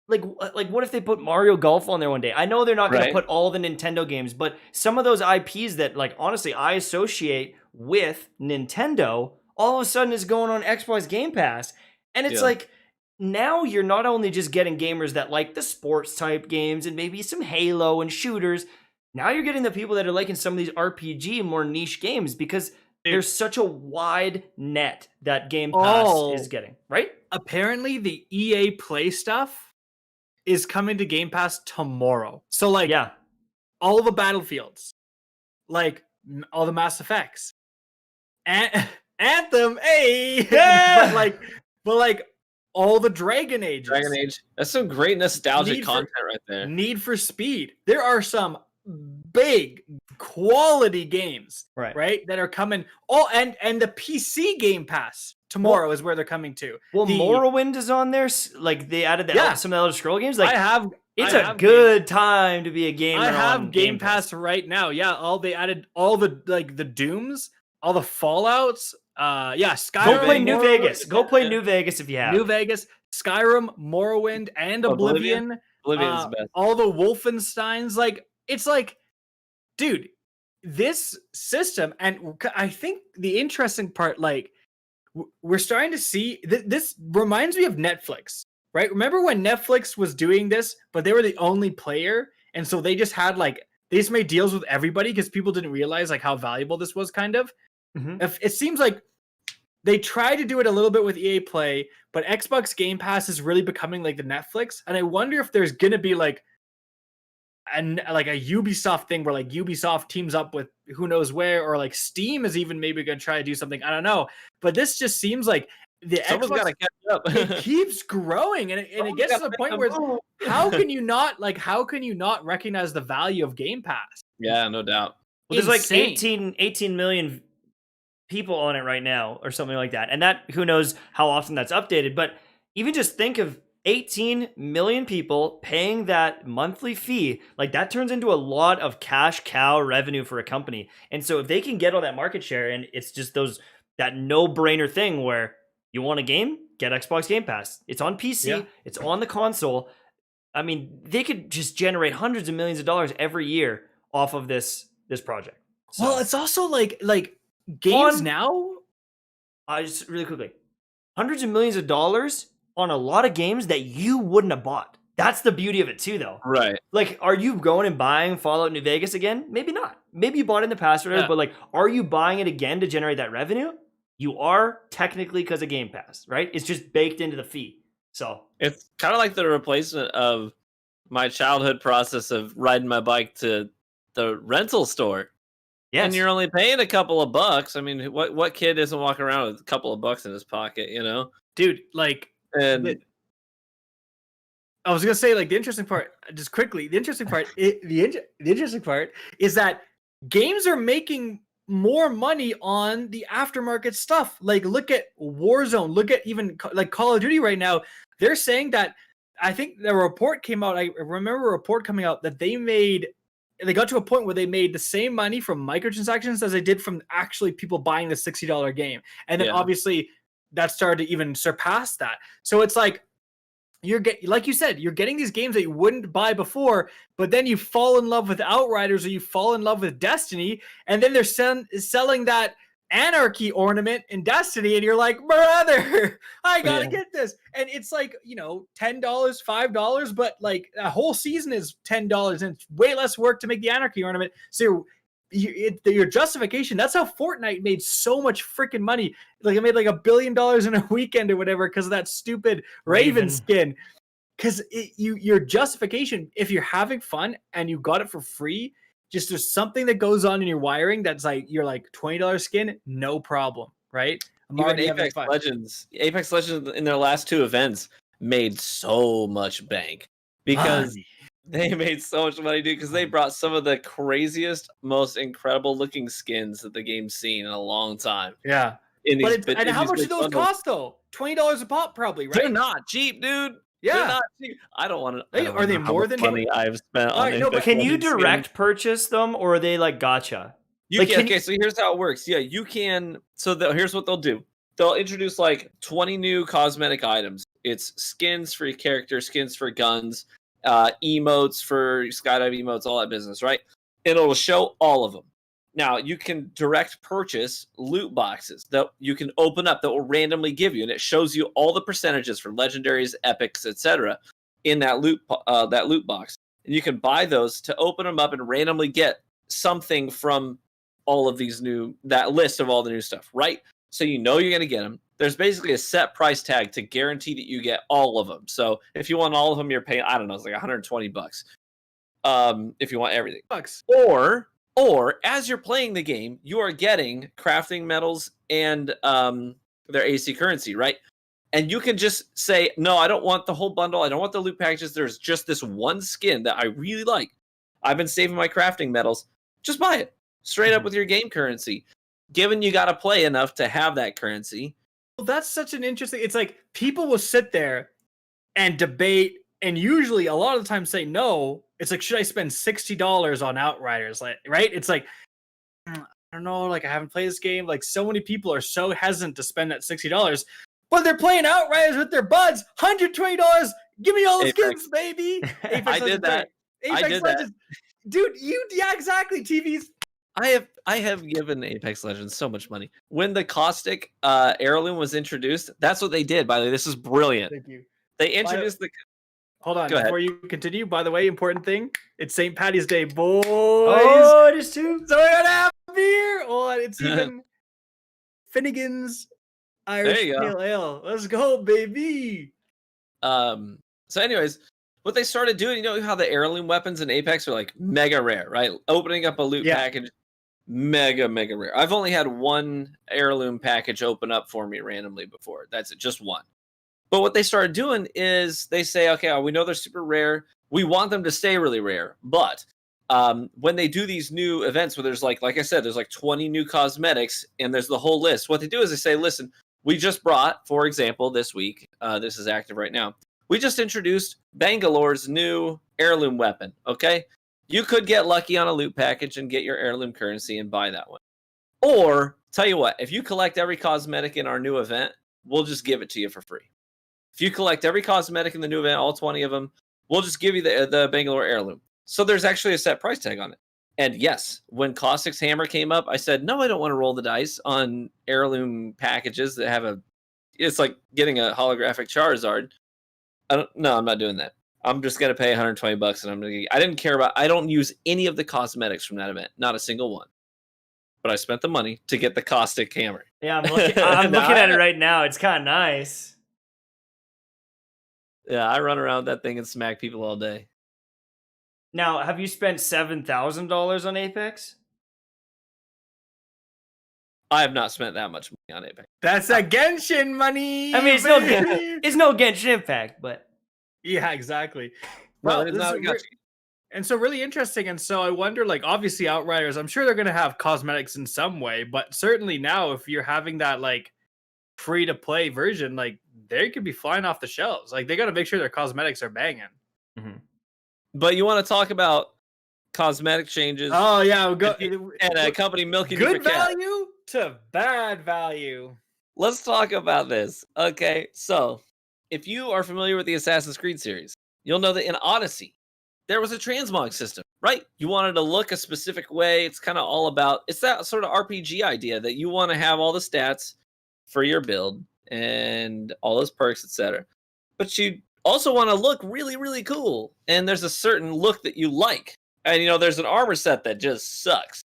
what if they put Mario Golf on there one day? I know they're not going to put all the Nintendo games, but some of those IPs that, like, honestly, I associate with Nintendo, all of a sudden is going on Xbox Game Pass. And it's like, now you're not only just getting gamers that like the sports type games and maybe some Halo and shooters. Now you're getting the people that are liking some of these RPG more niche games because there's such a wide net that Game Pass is getting, right? Apparently the EA Play stuff is coming to Game Pass tomorrow. So like all the Battlefields, like all the Mass Effects, Anthem, but like all the Dragon Age. That's some great nostalgic content right there. Need for Speed. There are some big quality games, right, that are coming. Oh, and the PC Game Pass tomorrow is where they're coming to. Well, Morrowind is on there. Like they added some of the Elder Scroll games. Like it's a good time to be a gamer. I have Game Pass right now. Yeah, they added all the the Dooms, all the Fallouts. Skyrim. Go play New Vegas. Go play New Vegas if you have. New Vegas, Skyrim, Morrowind, and Oblivion. Oblivion's the best. All the Wolfensteins. Like it's like, dude, this system, and I think the interesting part, like, we're starting to see this reminds me of Netflix, right? Remember when Netflix was doing this, but they were the only player, and so they just had they just made deals with everybody because people didn't realize like how valuable this was, kind of. It seems like they try to do it a little bit with EA Play, but Xbox Game Pass is really becoming like the Netflix, and I wonder if there's gonna be like a Ubisoft thing where like Ubisoft teams up with who knows where, or like Steam is even maybe going to try to do something. I don't know, but this just seems like someone's got to catch up. It keeps growing, and it gets to the point where how can you not recognize the value of Game Pass? Yeah, no doubt. Well, there's like 18 million people on it right now, or something like that, and that who knows how often that's updated. But even just think of 18 million people paying that monthly fee, like that turns into a lot of cash cow revenue for a company. And so if they can get all that market share, and it's just that no-brainer thing where you want a game, get Xbox Game Pass. It's on PC, it's on the console. I mean, they could just generate hundreds of millions of dollars every year off of this project. So, well, it's also like games now. Just really quickly, hundreds of millions of dollars on a lot of games that you wouldn't have bought. That's the beauty of it too, though. Right. Like, are you going and buying Fallout New Vegas again? Maybe not. Maybe you bought it in the past or whatever, but like, are you buying it again to generate that revenue? You are technically because of Game Pass, right? It's just baked into the fee. So it's kind of like the replacement of my childhood process of riding my bike to the rental store. Yes. And you're only paying a couple of bucks. I mean, what kid isn't walking around with a couple of bucks in his pocket, you know? Dude, like, and I was gonna say, like, the interesting part, just quickly, the interesting part is that games are making more money on the aftermarket stuff. Like, look at Warzone, look at even like Call of Duty right now. They're saying that, I think the report came out, I remember a report coming out that they got to a point where they made the same money from microtransactions as they did from actually people buying the $60 game. And then obviously that started to even surpass that. So it's like, like you said, you're getting these games that you wouldn't buy before, but then you fall in love with Outriders or you fall in love with Destiny, and then they're selling that Anarchy ornament in Destiny, and you're like, brother, I gotta get this. And it's like, $10, $5, but like a whole season is $10, and it's way less work to make the Anarchy ornament. So your justification, that's how Fortnite made so much freaking money. Like, it made like $1 billion in a weekend or whatever because of that stupid Raven skin. Because your justification, if you're having fun and you got it for free, just there's something that goes on in your wiring that's like, you're like, $20 skin, no problem, right? Even Apex Legends in their last two events made so much bank because They made so much money, dude, because they brought some of the craziest, most incredible looking skins that the game's seen in a long time. Yeah. And how much do those cost though? $20 a pop, probably, right? They're not cheap, dude. Yeah. They're not cheap. I don't want to. Are they more than money I've spent on it? No, but can you direct purchase them, or are they like gotcha? Okay, so here's how it works. Yeah, you can. So here's what they'll do. They'll introduce like 20 new cosmetic items. It's skins for your character, skins for guns, emotes for skydive emotes, all that business, right? It'll show all of them. Now, you can direct purchase loot boxes that you can open up that will randomly give you, and it shows you all the percentages for legendaries, epics, etc. in that loot box. And you can buy those to open them up and randomly get something from all of these that list of all the new stuff, right? So you know you're going to get them. There's basically a set price tag to guarantee that you get all of them. So if you want all of them, you're paying, I don't know, it's like $120. If you want everything. Or as you're playing the game, you are getting crafting metals and their AC currency, right? And you can just say, no, I don't want the whole bundle. I don't want the loot packages. There's just this one skin that I really like. I've been saving my crafting metals. Just buy it straight up with your game currency. Given you got to play enough to have that currency. Well, that's such an interesting. It's like people will sit there and debate, and usually a lot of the time say no. It's like, should I spend $60 on Outriders? Like, right? It's like, I don't know. Like, I haven't played this game. Like, so many people are so hesitant to spend that $60, but they're playing Outriders with their buds. $120. Give me all the skins, baby. I did that. Apex Legends. Dude, yeah, exactly. TVs. I have given Apex Legends so much money. When the caustic heirloom was introduced, that's what they did. By the way, this is brilliant. Thank you. They introduced Hold on, before you continue, by the way, important thing, it's St. Patty's Day, boys. Oh, it is too. So we're gonna have beer. Oh, it's even Finnegan's Irish Pale Ale. Let's go, baby. So anyways, what they started doing, you know how the heirloom weapons in Apex are like mega rare, right? Opening up a loot package, mega rare. I've only had one heirloom package open up for me randomly before. That's it, just one. But what they started doing is they say, okay, we know they're super rare. We want them to stay really rare. But when they do these new events where there's like I said, there's like 20 new cosmetics and there's the whole list. What they do is they say, listen, we just brought, for example, this week, this is active right now. We just introduced Bangalore's new heirloom weapon, okay? You could get lucky on a loot package and get your heirloom currency and buy that one. Or, tell you what, if you collect every cosmetic in our new event, we'll just give it to you for free. If you collect every cosmetic in the new event, all 20 of them, we'll just give you the Bangalore heirloom. So there's actually a set price tag on it. And yes, when Caustic's hammer came up, I said, no, I don't want to roll the dice on heirloom packages that have it's like getting a holographic Charizard. I'm not doing that. I'm just going to pay $120 and I don't use any of the cosmetics from that event. Not a single one. But I spent the money to get the Caustic hammer. Yeah, I'm looking at it right now. It's kind of nice. Yeah, I run around that thing and smack people all day. Now, have you spent $7,000 on Apex? I have not spent that much money on Apex. That's a Genshin money. I mean, it's no Genshin Impact, but yeah, exactly. Well, and so really interesting. And so I wonder, like, obviously Outriders, I'm sure they're going to have cosmetics in some way, but certainly now if you're having that like free to play version, like they could be flying off the shelves. Like they got to make sure their cosmetics are banging. Mm-hmm. But you want to talk about cosmetic changes? Oh yeah, and a company milking good value to bad value. Let's talk about this. Okay, so if you are familiar with the Assassin's Creed series, you'll know that in Odyssey, there was a transmog system, right? You wanted to look a specific way. It's kind of all about, it's that sort of RPG idea that you want to have all the stats for your build and all those perks, etc. But you also want to look really, really cool. And there's a certain look that you like. And, you know, there's an armor set that just sucks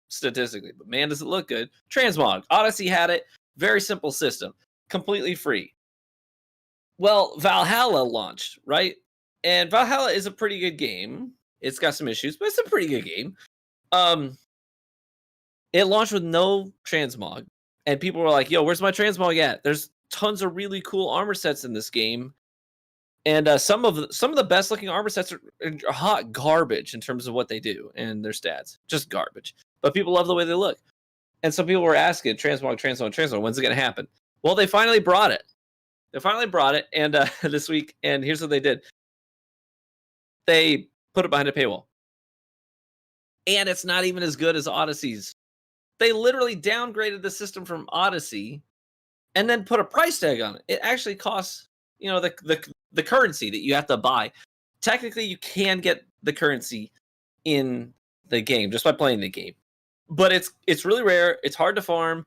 statistically. But, man, does it look good. Transmog. Odyssey had it. Very simple system. Completely free. Well, Valhalla launched, right? And Valhalla is a pretty good game. It's got some issues, but it's a pretty good game. It launched with no transmog. And people were like, yo, where's my transmog at? There's tons of really cool armor sets in this game. And some of the best looking armor sets are hot garbage in terms of what they do and their stats, just garbage. But people love the way they look, and some people were asking, transmog, when's it gonna happen? Well, they finally brought it. And this week. And here's what they did: they put it behind a paywall, and it's not even as good as Odyssey's. They literally downgraded the system from Odyssey, and then put a price tag on it. It actually costs, the currency that you have to buy. Technically, you can get the currency in the game just by playing the game, but it's really rare. It's hard to farm.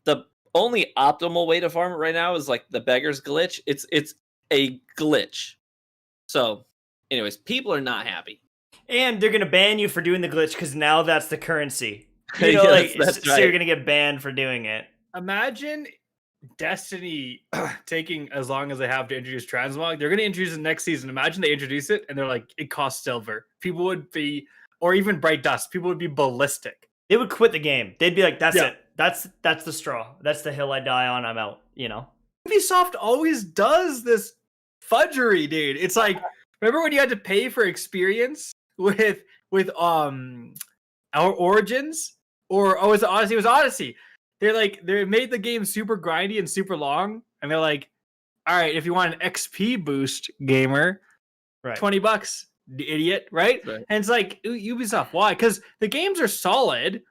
The only optimal way to farm it right now is like the beggar's glitch. It's a glitch. So, anyways, people are not happy, and they're gonna ban you for doing the glitch because now that's the currency. Yes, so you're gonna get banned for doing it. Imagine Destiny taking as long as they have to introduce transmog. They're going to introduce it next season. Imagine they introduce it and they're like, it costs silver. People would be, or even bright dust. People would be ballistic. They would quit the game. They'd be like, that's it. That's the straw. That's the hill I die on. I'm out. Ubisoft always does this fudgery, dude. It's like, remember when you had to pay for experience with our Origins? Or was it Odyssey? It was Odyssey. They made the game super grindy and super long, and they're like, all right, if you want an XP boost, gamer, right, $20, idiot, right? And it's like, Ubisoft, why? Because the games are solid.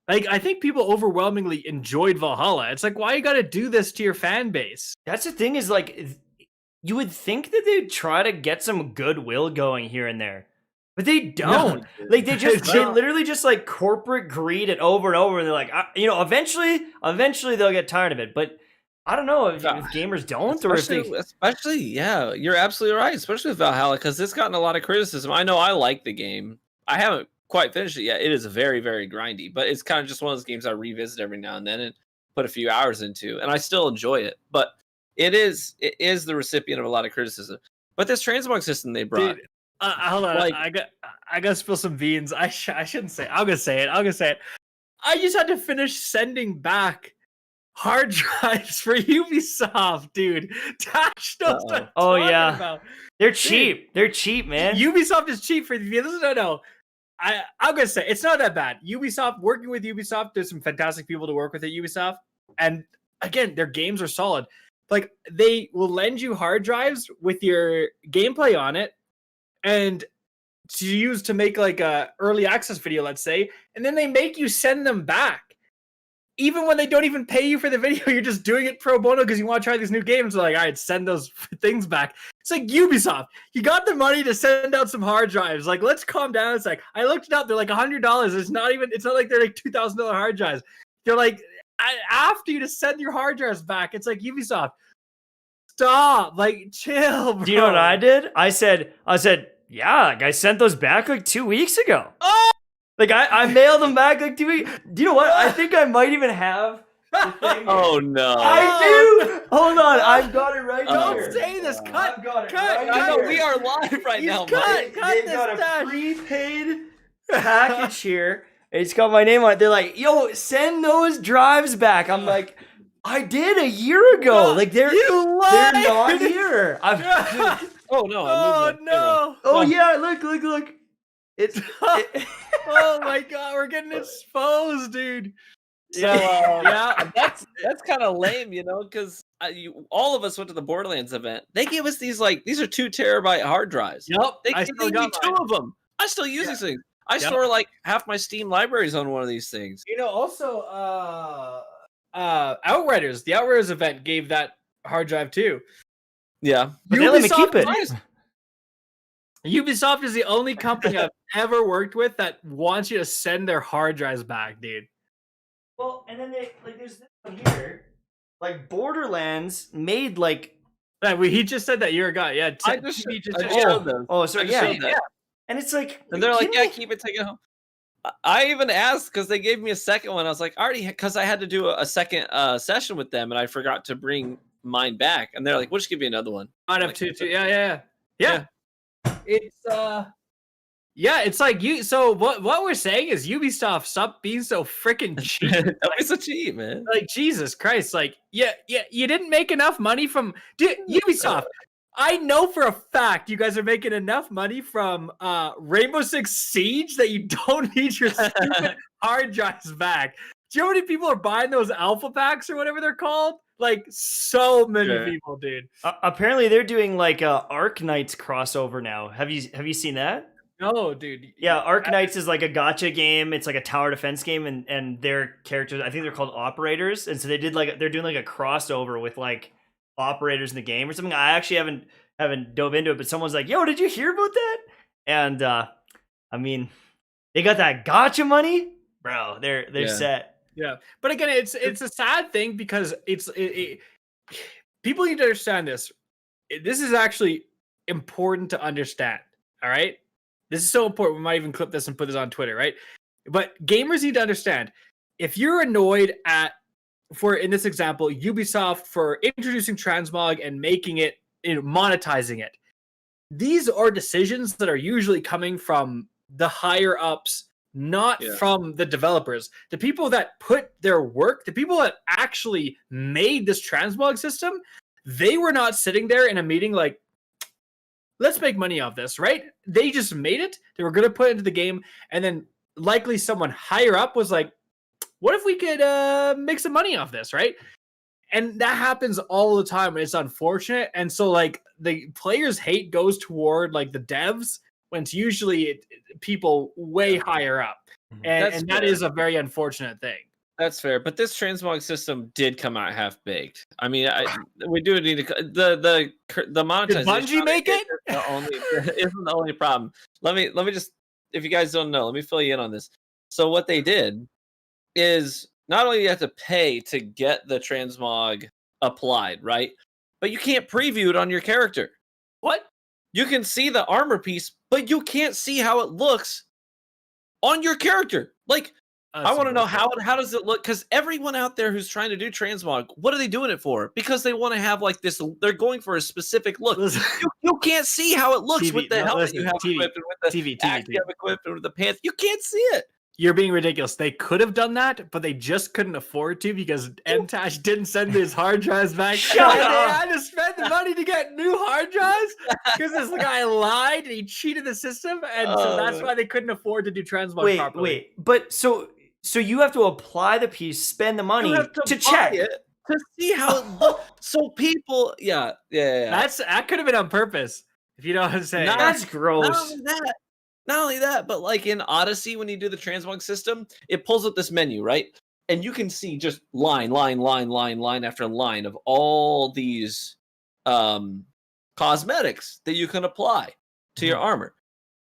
Like, I think people overwhelmingly enjoyed Valhalla. It's like, why you got to do this to your fan base? That's the thing, is like, you would think that they'd try to get some goodwill going here and there. But they don't. No. Like, they literally just like corporate greed it over and over, and they're like, eventually they'll get tired of it. But I don't know if gamers don't, especially, yeah, you're absolutely right. Especially with Valhalla, because it's gotten a lot of criticism. I know I like the game. I haven't quite finished it yet. It is very, very grindy, but it's kind of just one of those games I revisit every now and then and put a few hours into, and I still enjoy it. But it is the recipient of a lot of criticism. But this transmog system they brought. Dude. Hold on, I got to spill some beans. I shouldn't say it. I'm gonna say it. I just had to finish sending back hard drives for Ubisoft, dude. Tash knows what I'm talking about. They're cheap. They're cheap, man. Ubisoft is cheap for the no. I'm gonna say it's not that bad. Ubisoft, working with Ubisoft, there's some fantastic people to work with at Ubisoft, and again, their games are solid. Like, they will lend you hard drives with your gameplay on it, and to use to make like a early access video, let's say, and then they make you send them back. Even when they don't even pay you for the video, you're just doing it pro bono because you want to try these new games. They're like, all right, send those things back. It's like, Ubisoft, you got the money to send out some hard drives. Like, let's calm down. It's like, I looked it up. They're like $100. It's not like they're like $2,000 hard drives. They're like, after you to send your hard drives back. It's like, Ubisoft, stop, like, chill, bro. Do you know what I did? I said, yeah, I sent those back like 2 weeks ago. Oh! Like, I mailed them back like 2 weeks. Do you know what? I think I might even have the thing. Oh, no. I do. Hold on. I've got it right here. Don't say this. Cut. I know we are live right now. Cut They've got a prepaid package here. It's got my name on it. They're like, yo, send those drives back. I'm like, I did a year ago. Like, they're not here. Oh no! Oh yeah! Look! It's. Oh my god! We're getting exposed, dude. So yeah, that's kind of lame, because all of us went to the Borderlands event. They gave us these are 2 terabyte hard drives. Yep, they gave me 2 of them. I still use these things. I store like half my Steam libraries on one of these things. Also, Outriders. The Outriders event gave that hard drive too. Yeah, but they let me keep it. Ubisoft is the only company I've ever worked with that wants you to send their hard drives back, dude. Well, and then there's this one here, like Borderlands made like. He just said that you're a guy. Yeah, I just showed them. Oh, sorry, yeah. And it's like, and they're like, yeah, keep it, take it home. I even asked because they gave me a second one. I was like, because I had to do a second session with them, and I forgot to bring mine back. And they're like, we'll just give you another one. I'd have 2. Yeah. It's it's like you. So what we're saying is, Ubisoft, stop being so freaking cheap. Don't be so cheap, man. Like, Jesus Christ! Like, you didn't make enough money from Ubisoft. I know for a fact you guys are making enough money from Rainbow Six Siege that you don't need your stupid hard drives back. Do you know how many people are buying those alpha packs or whatever they're called? Like, so many people, dude. Apparently, they're doing like a Arc Knights crossover now. Have you seen that? No, dude. Yeah, Arc Knights is like a gacha game. It's like a tower defense game, and their characters, I think they're called operators, and so they're doing like a crossover with like operators in the game or something. I actually haven't dove into it, but someone's like, "Yo, did you hear about that?" And I mean, they got that gacha money, bro. They're set. Yeah, but again, it's a sad thing because people need to understand this. This is actually important to understand. All right, this is so important. We might even clip this and put this on Twitter, right? But gamers need to understand, if you're annoyed at, for in this example, Ubisoft for introducing transmog and making it, monetizing it, these are decisions that are usually coming from the higher ups, not from the developers. The people that put their work, the people that actually made this transmog system, they were not sitting there in a meeting like, let's make money off this, right? They just made it. They were going to put it into the game. And then likely someone higher up was like, what if we could make some money off this, right? And that happens all the time, and it's unfortunate. And so, like, the players' hate goes toward, like, the devs, when it's usually people way higher up. And that is a very unfortunate thing. That's fair, but this transmog system did come out half-baked. I mean, we do need to the monetization. Did Bungie make it? Isn't the only problem. Let me just, if you guys don't know, let me fill you in on this. So what they did is, not only do you have to pay to get the transmog applied, right? But you can't preview it on your character. What? You can see the armor piece, but you can't see how it looks on your character. Like, I want to know how does it look? Because everyone out there who's trying to do transmog, what are they doing it for? Because they want to have like this. They're going for a specific look. You can't see how it looks with the helmet you have equipped, and with the axe you have equipped, and with the pants. You can't see it. You're being ridiculous. They could have done that, but they just couldn't afford to because Mtashed didn't send his hard drives back. Shut up! They had to spend the money to get new hard drives because this guy lied and he cheated the system, and so that's why they couldn't afford to do transmog properly. Wait, but so you have to apply the piece, spend the money to check it to see how it looks. So people, yeah. That could have been on purpose, if you know what I'm saying. That's gross. Not only that, but like in Odyssey, when you do the transmog system, it pulls up this menu, right? And you can see just line after line of all these cosmetics that you can apply to your armor.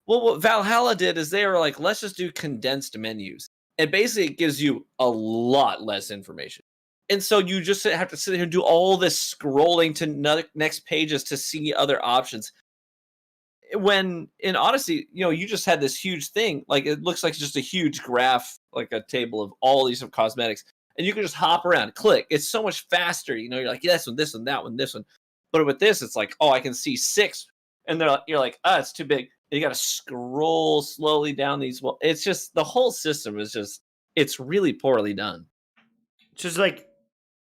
Well, what Valhalla did is they were like, let's just do condensed menus. And basically, it gives you a lot less information. And so you just have to sit here and do all this scrolling to next pages to see other options. When in Odyssey, you just had this huge thing, like it looks like just a huge graph, like a table of all these cosmetics, and you can just hop around, click. It's so much faster, you're like, this one, this one, that one, this one. But with this, it's like, oh, I can see 6, and you're like, it's too big. You got to scroll slowly down these. Well, it's just the whole system is just, it's really poorly done. It's just like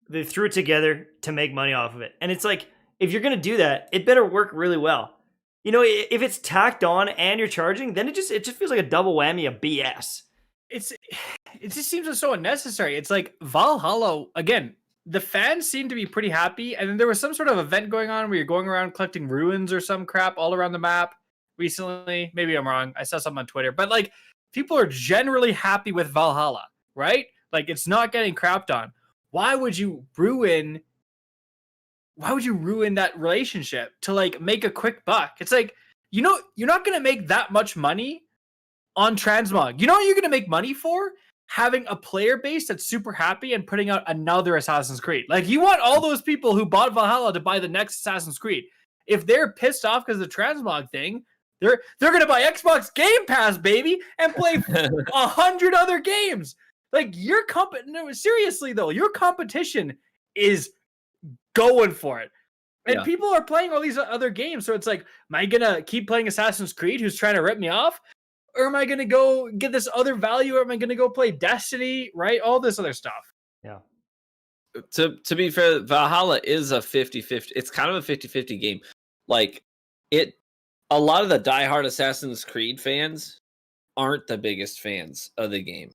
they threw it together to make money off of it, and it's like, if you're gonna do that, it better work really well. If it's tacked on and you're charging, then it just feels like a double whammy of BS. It just seems so unnecessary. It's like Valhalla, again, the fans seem to be pretty happy. And then there was some sort of event going on where you're going around collecting ruins or some crap all around the map recently. Maybe I'm wrong. I saw something on Twitter. But like, people are generally happy with Valhalla, right? Like, it's not getting crapped on. Why would you ruin that relationship to like make a quick buck? It's like, you're not going to make that much money on transmog. You know what you're going to make money for? Having a player base that's super happy and putting out another Assassin's Creed. Like, you want all those people who bought Valhalla to buy the next Assassin's Creed. If they're pissed off because of the transmog thing, they're going to buy Xbox Game Pass, baby, and play 100 other games. Like, seriously though, your competition is going for it. And people are playing all these other games. So it's like, am I going to keep playing Assassin's Creed who's trying to rip me off? Or am I going to go get this other value? Or am I going to go play Destiny? Right? All this other stuff. Yeah. To be fair, Valhalla is a 50-50. It's kind of a 50-50 game. like it. A lot of the diehard Assassin's Creed fans aren't the biggest fans of the game,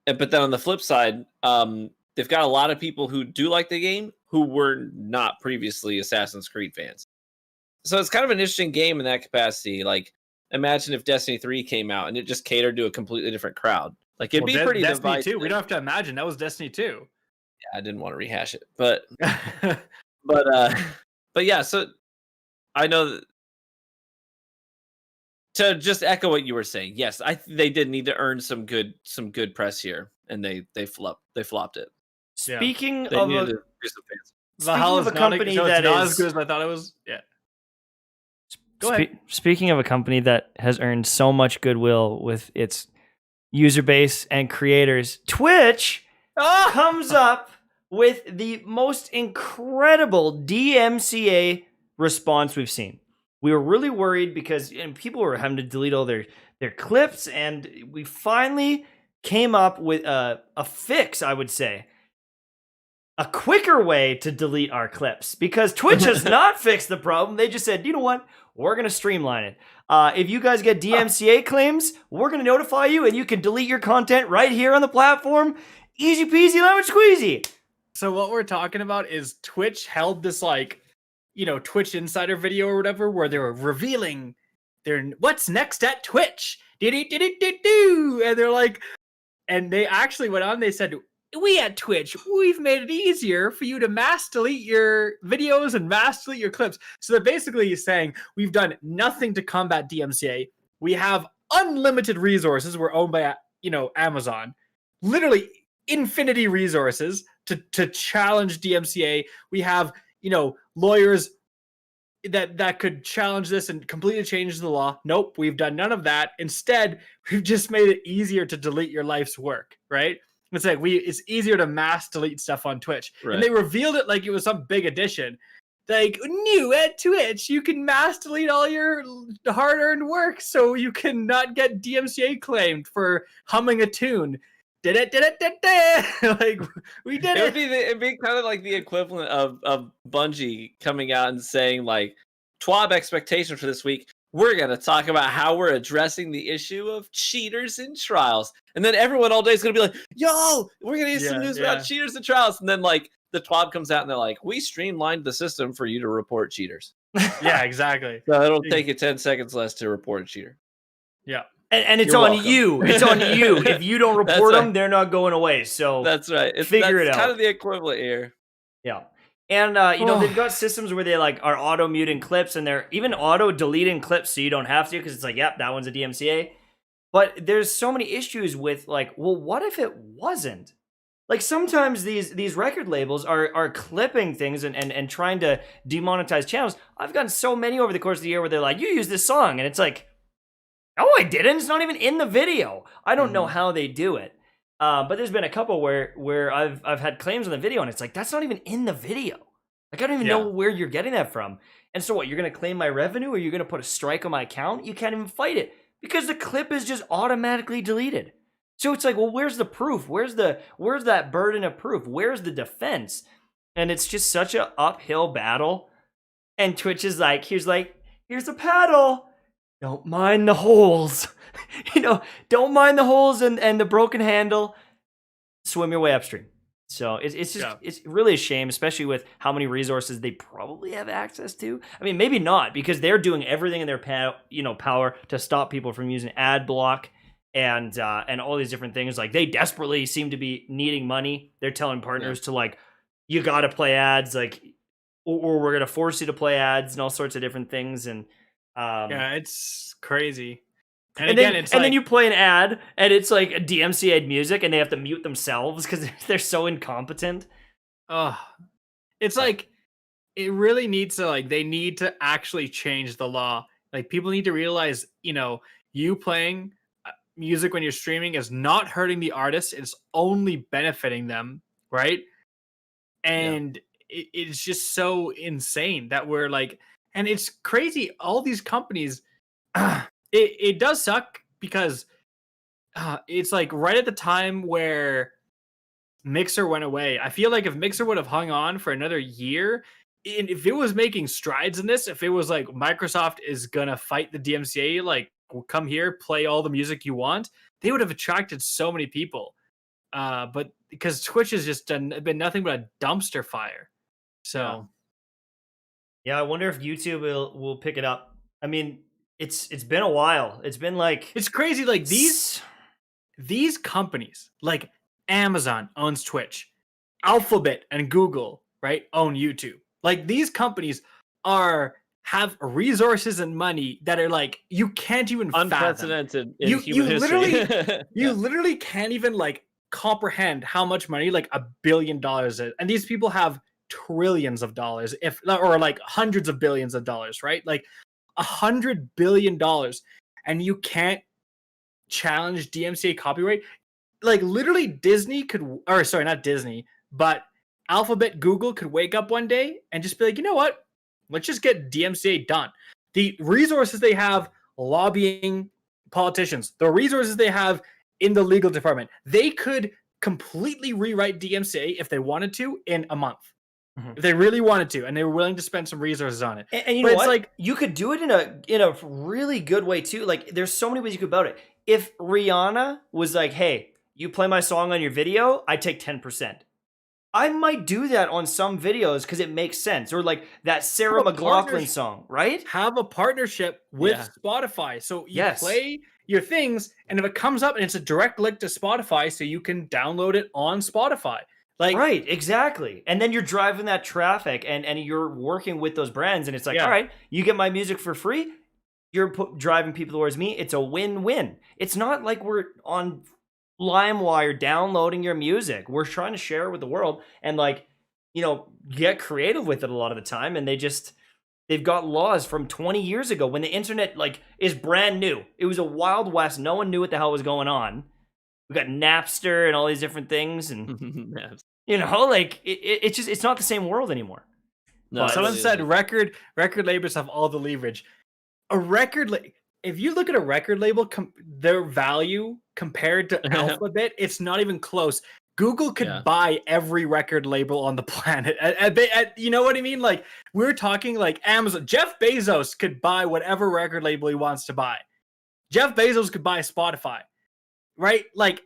but then on the flip side, they've got a lot of people who do like the game who were not previously Assassin's Creed fans. So it's kind of an interesting game in that capacity. Like, imagine if Destiny 3 came out and it just catered to a completely different crowd. Like, it'd be pretty Destiny divisive. 2. We don't have to imagine. That was Destiny 2. Yeah, I didn't want to rehash it, but yeah. So I know that, to just echo what you were saying. Yes, they did need to earn some good press here, and they flopped it. Speaking of a company that not is as good as I thought it was. Yeah. Go ahead. Speaking of a company that has earned so much goodwill with its user base and creators, Twitch comes up with the most incredible DMCA response we've seen. We were really worried because people were having to delete all their clips, and we finally came up with a fix, I would say. A quicker way to delete our clips, because Twitch has not fixed the problem. They just said, you know what? We're going to streamline it. If you guys get DMCA claims, we're going to notify you, and you can delete your content right here on the platform. Easy peasy, lemon squeezy. So what we're talking about is Twitch held this, like, Twitch Insider video or whatever, where they were revealing their what's next at Twitch. And they're like, and they actually went on, they said, we at Twitch, we've made it easier for you to mass delete your videos and mass delete your clips. So they're basically saying, we've done nothing to combat DMCA. We have unlimited resources. We're owned by, Amazon. Literally infinity resources to challenge DMCA. We have, lawyers that could challenge this and completely change the law. Nope, we've done none of that. Instead, we've just made it easier to delete your life's work, right? It's like it's easier to mass delete stuff on Twitch. Right. And they revealed it like it was some big addition. Like, new at Twitch, you can mass delete all your hard-earned work so you can not get DMCA claimed for humming a tune. Did it. Like, we did it. It'd be kind of like the equivalent of Bungie coming out and saying, like, TWAB expectation for this week, we're going to talk about how we're addressing the issue of cheaters in trials. And then everyone all day is going to be like, yo, we're going to get some news about cheaters in trials. And then, like, the TWAB comes out and they're like, we streamlined the system for you to report cheaters. Yeah, exactly. So it'll take you 10 seconds less to report a cheater. Yeah. And it's on you. It's on you. If you don't report them, they're not going away. So that's right. Figure it out. It's kind of the equivalent here. Yeah. And, they've got systems where they, like, are auto-muting clips, and they're even auto-deleting clips so you don't have to, because it's like, yep, that one's a DMCA. But there's so many issues with, like, well, what if it wasn't? Like, sometimes these record labels are clipping things and trying to demonetize channels. I've gotten so many over the course of the year where they're like, you use this song, and it's like, no, I didn't. It's not even in the video. I don't know how they do it. But there's been a couple where I've had claims on the video, and it's like, that's not even in the video. Like, I don't even know where you're getting that from. And so what, you're going to claim my revenue, or you're going to put a strike on my account? You can't even fight it because the clip is just automatically deleted. So it's like, well, where's the proof? Where's that burden of proof? Where's the defense? And it's just such an uphill battle. And Twitch is like, here's a paddle. Don't mind the holes. Don't mind the holes and the broken handle. Swim your way upstream. So it's just it's really a shame, especially with how many resources they probably have access to. I mean, maybe not, because they're doing everything in their power to stop people from using ad block and all these different things. Like, they desperately seem to be needing money. They're telling partners to, like, you got to play ads, like, or we're gonna force you to play ads and all sorts of different things. And it's crazy. And then you play an ad, and it's like a DMCA'd music, and they have to mute themselves because they're so incompetent. It's like, it really needs to, like, they need to actually change the law. Like, people need to realize, you playing music when you're streaming is not hurting the artist; it's only benefiting them, right? And it's just so insane that we're like, and it's crazy. All these companies. It does suck because it's like right at the time where Mixer went away. I feel like if Mixer would have hung on for another year, if it was making strides in this, if it was like Microsoft is gonna fight the DMCA, like come here, play all the music you want, they would have attracted so many people. But because Twitch has just been nothing but a dumpster fire. So yeah, I wonder if YouTube will pick it up. I mean, it's been a while. It's been like, it's crazy. Like these companies, like Amazon owns Twitch, Alphabet and Google, right, own YouTube. Like these companies have resources and money that are like you can't even unprecedented fathom. in human history. You literally can't even like comprehend how much money like $1 billion is. And these people have trillions of dollars, or like hundreds of billions of dollars, right? Like $100 billion, and you can't challenge DMCA copyright. Like literally Disney could, or sorry, not Disney, but Alphabet, Google could wake up one day and just be like, you know what? Let's just get DMCA done. The resources they have lobbying politicians, the resources they have in the legal department, they could completely rewrite DMCA if they wanted to in a month. If they really wanted to, and they were willing to spend some resources on it. And you know what? Like, you could do it in a really good way too. Like there's so many ways you could about it. If Rihanna was like, hey, you play my song on your video, I take 10%. I might do that on some videos because it makes sense. Or like that Sarah McLachlan song, right? Have a partnership with Spotify. So you play your things, and if it comes up and it's a direct link to Spotify, so you can download it on Spotify. Like, right, exactly. And then you're driving that traffic and you're working with those brands, and it's like, all right, you get my music for free. You're driving people towards me. It's a win-win. It's not like we're on LimeWire downloading your music. We're trying to share it with the world and like, you know, get creative with it a lot of the time. And they've got laws from 20 years ago when the internet like is brand new. It was a wild west. No one knew what the hell was going on. We got Napster and all these different things, and you know, like it's not the same world anymore. No, someone said record labels have all the leverage. If you look at a record label, their value compared to Alphabet, it's not even close. Google could buy every record label on the planet. You know what I mean? Like we're talking like Amazon. Jeff Bezos could buy whatever record label he wants to buy. Jeff Bezos could buy Spotify. Right? Like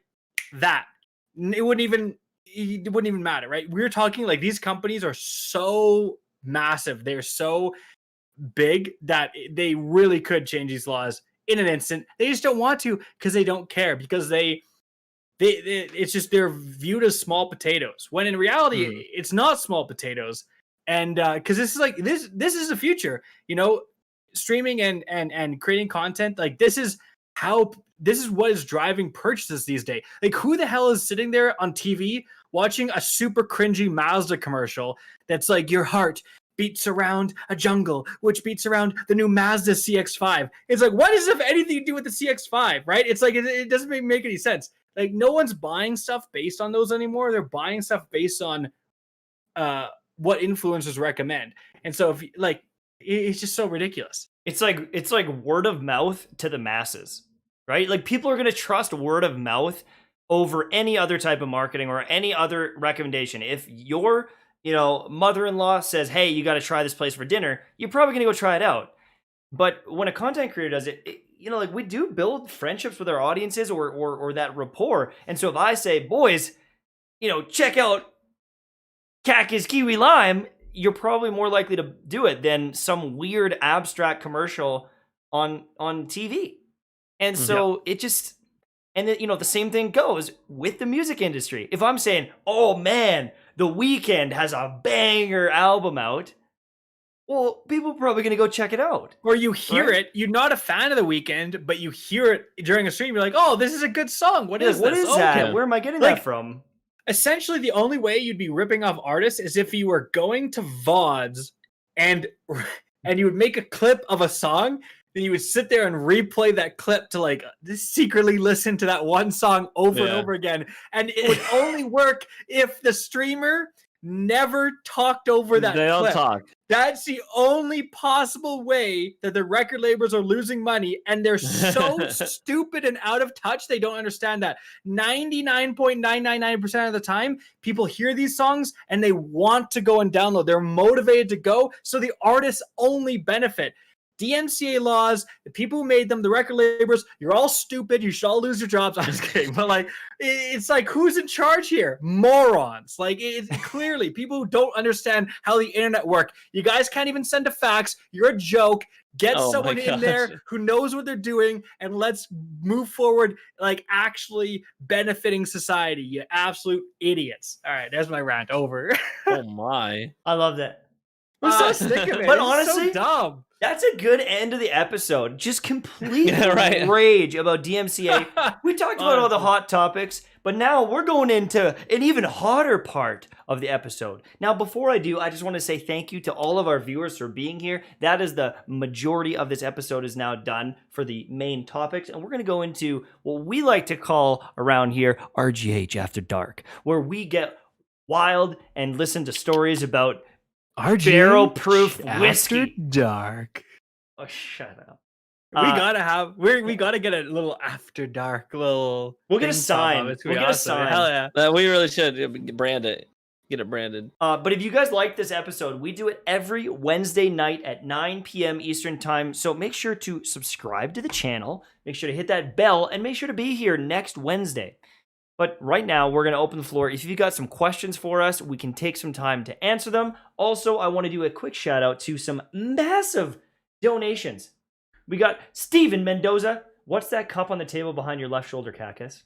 that. It wouldn't even matter, right? We're talking like these companies are so massive. They're so big that they really could change these laws in an instant. They just don't want to because they don't care, because it's just they're viewed as small potatoes. When in reality, it's not small potatoes. And because this is like this is the future, you know, streaming and creating content. Like this is what is driving purchases these days. Like who the hell is sitting there on TV watching a super cringy Mazda commercial that's like your heart beats around a jungle, which beats around the new Mazda CX-5. It's like, what does it have anything to do with the CX-5, right? It's like, it doesn't make any sense. Like no one's buying stuff based on those anymore. They're buying stuff based on what influencers recommend. And so if like, it's just so ridiculous. It's like word of mouth to the masses, right? Like people are going to trust word of mouth over any other type of marketing or any other recommendation. If your, you know, mother-in-law says, hey, you got to try this place for dinner, you're probably going to go try it out. But when a content creator does it, you know, like we do build friendships with our audiences or that rapport. And so if I say, boys, you know, check out Kackis Kiwi Lime, you're probably more likely to do it than some weird abstract commercial on TV. And so it just, and then, you know, the same thing goes with the music industry. If I'm saying, oh man, The Weeknd has a banger album out, well, people are probably going to go check it out. Or you hear it, you're not a fan of The Weeknd, but you hear it during a stream, you're like, oh, this is a good song. What is that? Okay. Where am I getting that from? Essentially, the only way you'd be ripping off artists is if you were going to VODs and you would make a clip of a song, then you would sit there and replay that clip to like secretly listen to that one song over and over again. And it would only work if the streamer never talked over that They don't clip. talk. That's the only possible way that the record labels are losing money, and they're so stupid and out of touch. They don't understand that 99.999% of the time, people hear these songs and they want to go and download. They're motivated to go, so the artists only benefit. DMCA laws, the people who made them, the record labels, you're all stupid. You should all lose your jobs. I'm just kidding. But like, it's like, who's in charge here? Morons. Like, it's clearly people who don't understand how the internet works. You guys can't even send a fax. You're a joke. Get someone in there who knows what they're doing, and let's move forward, like actually benefiting society. You absolute idiots. All right, there's my rant over. Oh my. I love that. I'm so sick of it. But it's honestly, so dumb. That's a good end of the episode. Just complete rage about DMCA. We talked about all the hot topics, but now we're going into an even hotter part of the episode. Now, before I do, I just want to say thank you to all of our viewers for being here. That is the majority of this episode is now done for the main topics, and we're going to go into what we like to call around here RGH After Dark, where we get wild and listen to stories about barrel-proof whiskey. Dark. Oh, shut up. We gotta get a little After Dark little. We'll get a sign. We'll get a sign. Hell yeah. We really should brand it. Get it branded. But if you guys like this episode, we do it every Wednesday night at 9 p.m. Eastern time. So make sure to subscribe to the channel. Make sure to hit that bell, and make sure to be here next Wednesday. But right now, we're going to open the floor. If you've got some questions for us, we can take some time to answer them. Also, I want to do a quick shout out to some massive donations. We got Steven Mendoza. What's that cup on the table behind your left shoulder, Kackis?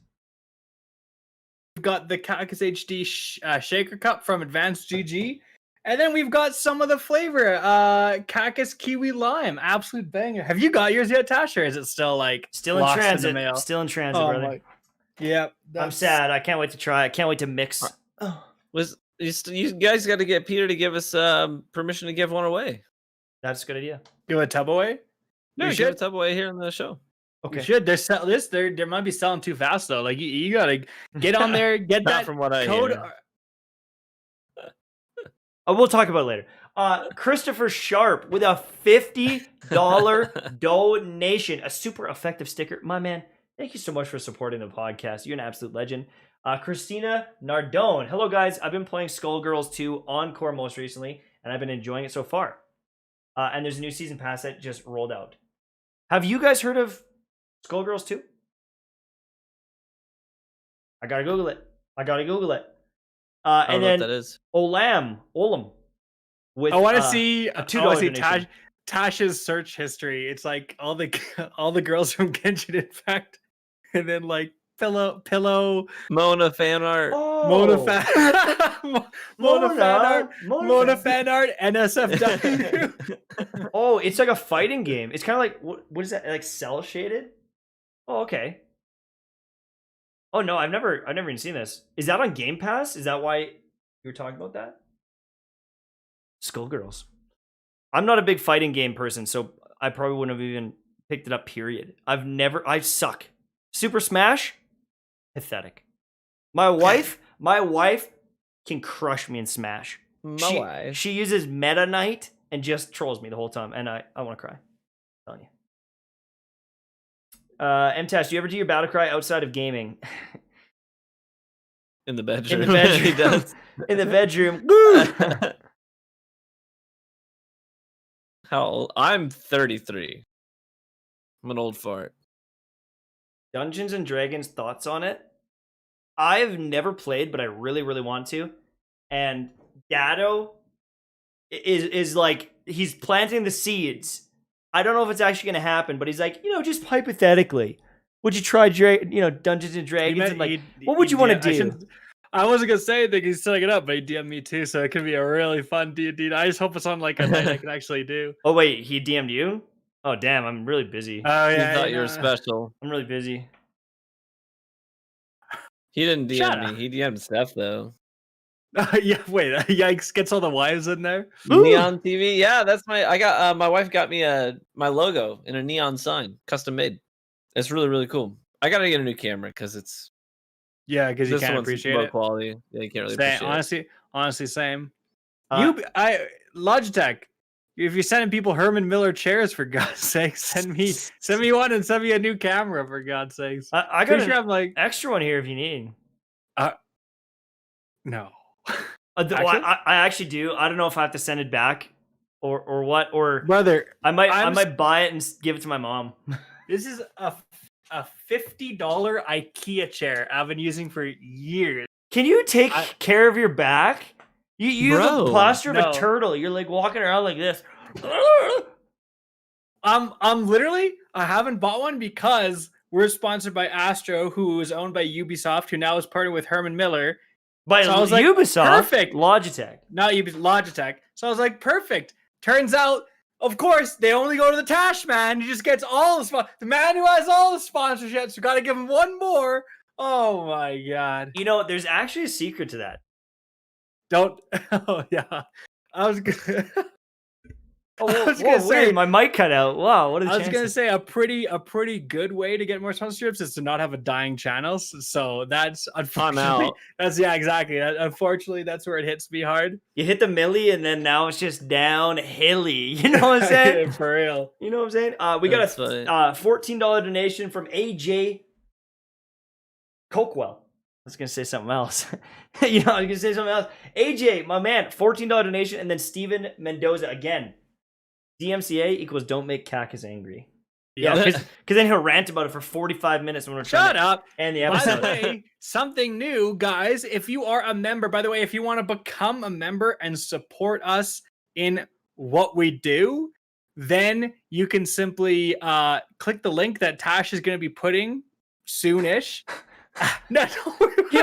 We've got the KackisHD shaker cup from Advanced GG. And then we've got some of the flavor. Kackis Kiwi Lime. Absolute banger. Have you got yours yet, Tash? Or is it still like still in transit? Still in transit, brother. Yeah, I'm sad. I can't wait to try. I can't wait to mix. You guys got to get Peter to give us permission to give one away. That's a good idea. Give a tub away? No, give a tub away here on the show. Okay. You should. They might be selling too fast though. Like you gotta get on there, get that from what I code. Hear. We'll talk about it later. Christopher Sharp with a $50 donation, a super effective sticker. My man, thank you so much for supporting the podcast. You're an absolute legend. Christina Nardone. Hello, guys. I've been playing Skullgirls 2 Encore most recently, and I've been enjoying it so far. And there's a new season pass that just rolled out. Have you guys heard of Skullgirls 2? I gotta Google it. And then that is. Olam. With, I want to see Tash's search history. It's like all the girls from Genshin Impact, and then like pillow Mona fan art. Mona fan art NSFW. Oh, it's like a fighting game. It's kind of like what is that, like cell shaded? Oh, okay. Oh no, I've never even seen this. Is that on Game Pass? Is that why you were talking about that? Skullgirls. I'm not a big fighting game person, so I probably wouldn't have even picked it up, period. I suck. Super Smash? Pathetic. My wife can crush me in Smash. She uses Meta Knight and just trolls me the whole time, and I want to cry. I'm telling you. Mtashed, do you ever do your battle cry outside of gaming? In the bedroom. In the bedroom. He does. In the bedroom. Woo! How old? I'm 33. I'm an old fart. Dungeons and Dragons, thoughts on it? I've never played, but I really, really want to. And Dado is like, he's planting the seeds. I don't know if it's actually going to happen, but he's like, just hypothetically, would you try, Dungeons and Dragons? What would you want to do? I wasn't going to say anything. He's setting it up, but he DM'd me too, so it could be a really fun D&D. I just hope it's on like a night I can actually do. Oh, wait, he DM'd you? Oh, damn, I'm really busy. Oh, yeah. He thought you were special. I'm really busy. He didn't DM me. He DM'd Steph, though. Yeah, wait. Yikes, gets all the wives in there. Neon TV. Yeah, that's my wife got me my logo in a neon sign, custom made. It's really, really cool. I got to get a new camera because it's Yeah, because you can't appreciate it. Quality. Yeah, you can't really appreciate it. Honestly, same. Logitech. If you're sending people Herman Miller chairs, for God's sake, send me one and send me a new camera, for God's sakes. I got an extra one here if you need. No. I actually do. I don't know if I have to send it back or what. Or brother, I might buy it and give it to my mom. This is a $50 IKEA chair I've been using for years. Can you take care of your back? You have the posture of a turtle. You're like walking around like this. I'm literally, I haven't bought one because we're sponsored by Astro, who is owned by Ubisoft, who now is partnered with Herman Miller. By Ubisoft? Perfect. Logitech. Not Ubisoft, Logitech. So I was like, perfect. Turns out, of course, they only go to the Mtashed man. He just gets all the the man who has all the sponsorships. We got to give him one more. Oh my God. You know, there's actually a secret to that. Oh yeah. I was gonna say my mic cut out. Wow, what a chance. I was gonna say a pretty good way to get more sponsorships is to not have a dying channel. So that's unfortunately exactly. Unfortunately, that's where it hits me hard. You hit the milli and then now it's just down hilly. You know what I'm saying? For real. You know what I'm saying? We got a $14 donation from AJ Cokewell. I was going to say something else. I was going to say something else. AJ, my man, $14 donation. And then Steven Mendoza again. DMCA equals don't make Kackis angry. Yeah, because then he'll rant about it for 45 minutes when we're trying to end the episode. By the way, something new, guys. If you are a member, by the way, if you want to become a member and support us in what we do, then you can simply click the link that Tash is going to be putting soonish. No, he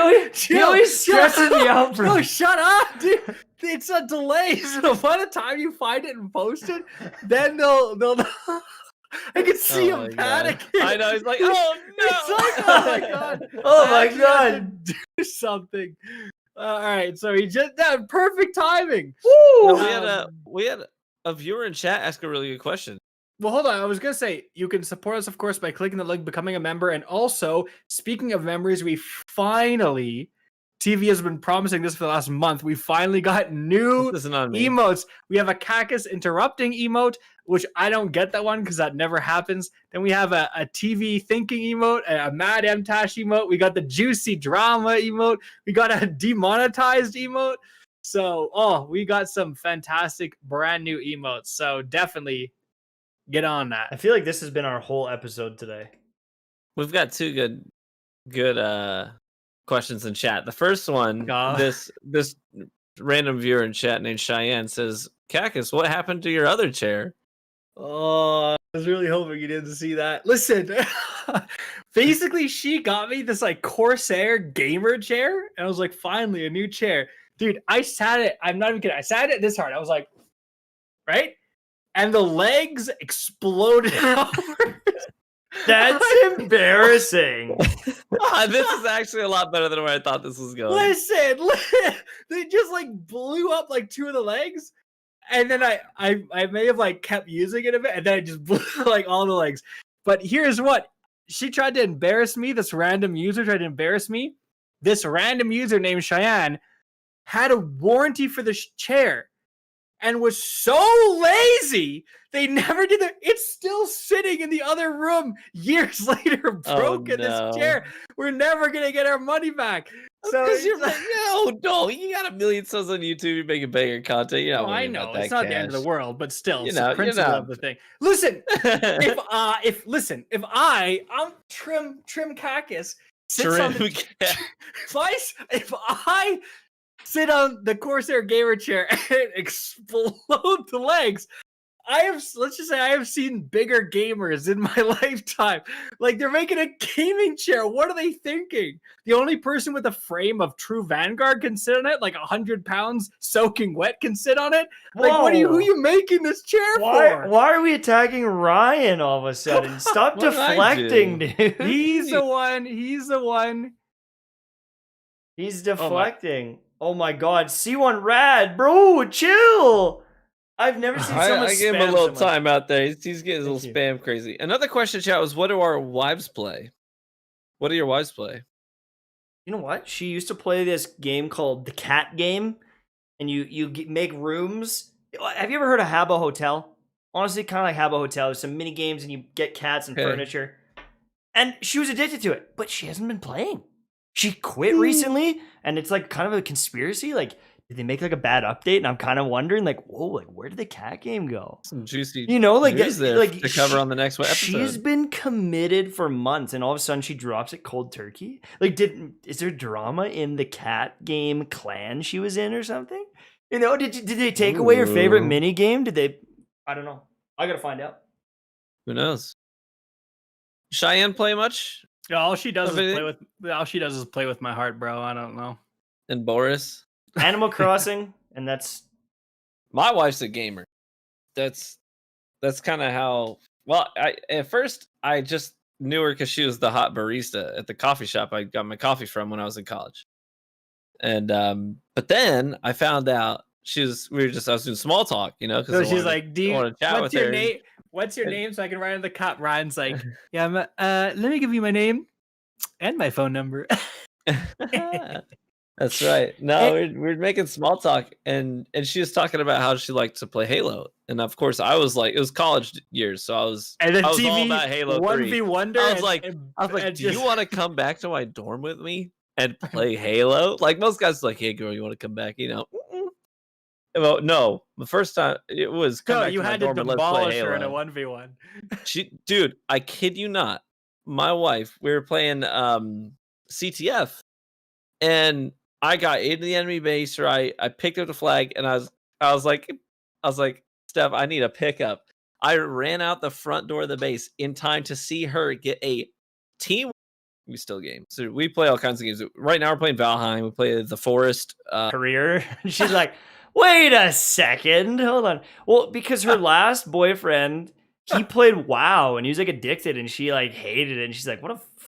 always stresses me out, bro. No, shut up, dude. It's a delay. So by the time you find it and post it, then they'll I can see him panicking. I know. He's like, oh no. It's like, oh my God. Oh my God. Do something. All right. So he just had perfect timing. Woo! We had a viewer in chat ask a really good question. Well, hold on. I was going to say, you can support us, of course, by clicking the link, becoming a member. And also, speaking of memories, we finally, TV has been promising this for the last month. We finally got new emotes. We have a Kackis interrupting emote, which I don't get that one because that never happens. Then we have a TV thinking emote, a Mad Mtashed emote. We got the juicy drama emote. We got a demonetized emote. So, we got some fantastic brand new emotes. So definitely get on that. I feel like this has been our whole episode today. We've got two good questions in chat. The first one, this random viewer in chat named Cheyenne says, Kackis, what happened to your other chair? Oh, I was really hoping you didn't see that. Listen, basically she got me this like Corsair gamer chair, and I was like, finally a new chair. Dude, I sat it, I'm not even kidding, I sat it this hard. I was like, right? And the legs exploded over. That's embarrassing. This is actually a lot better than where I thought this was going. Listen, they just like blew up like two of the legs. And then I may have like kept using it a bit, and then I just blew like all the legs. But here's what. She tried to embarrass me. This random user tried to embarrass me. This random user named Cheyenne had a warranty for the chair and was so lazy they never did it. It's still sitting in the other room years later, broken. This chair. We're never gonna get our money back. So you're like, no, you got 1 million subs on YouTube, you're making banger content. You know, I know it's not the end of the world, but still, it's the principle of the thing. Listen, if I'm Trim Kackis sits on the if I sit on the Corsair gamer chair and explode the legs, let's just say I have seen bigger gamers in my lifetime. Like, they're making a gaming chair. What are they thinking? The only person with a frame of true Vanguard can sit on it, like 100 pounds soaking wet can sit on it. Like, who are you making this chair for? Why are we attacking Ryan all of a sudden? Stop deflecting, dude. He's the one. He's deflecting. Oh my God. C1 rad, bro, chill. I've never seen someone I gave him a little time out there. He's getting a little spam crazy. Another question, chat, was what do our wives play? What do your wives play? You know what? She used to play this game called the Cat Game, and you make rooms. Have you ever heard of Habbo Hotel? Honestly, kind of like Habbo Hotel. There's some mini games, and you get cats and furniture. And she was addicted to it, but she hasn't been playing. She quit recently, and it's like kind of a conspiracy. Like, did they make like a bad update? And I'm kind of wondering, like, whoa, like where did the cat game go? Some juicy, like news there like to cover on the next episode. She's been committed for months, and all of a sudden she drops it cold turkey. Like, is there drama in the cat game clan she was in or something? You know, did they take away her favorite mini game? Did they? I don't know. I gotta find out. Who knows? Cheyenne play much? Yeah, all she does is play with my heart, bro. I don't know. And Boris? Animal Crossing, and that's my wife's a gamer. That's kind of how. Well, at first I just knew her because she was the hot barista at the coffee shop I got my coffee from when I was in college. And but then I found out I was doing small talk, you know, because she's like, "Do you want to chat with her? Name? What's your name?" So I can write on the cup. Ryan's like, "Yeah, let me give you my name and my phone number." That's right. No, we're making small talk, and she was talking about how she liked to play Halo, and of course I was like, it was college years, so I was all about Halo 3. I was like, do you want to come back to my dorm with me and play Halo? Like most guys, like, hey girl, you want to come back? You know. Well, no, the first time it was you had to demolish her in a 1v1. Dude, I kid you not. My wife, we were playing CTF, and I got into the enemy base, right? I picked up the flag, and I was like, Steph, I need a pickup. I ran out the front door of the base in time to see her get a team. We still game, so we play all kinds of games. Right now, we're playing Valheim. We play the Forest career. She's like, wait a second, hold on. Well, because her last boyfriend, he played WoW, and he was like addicted, and she like hated it, and she's like, what a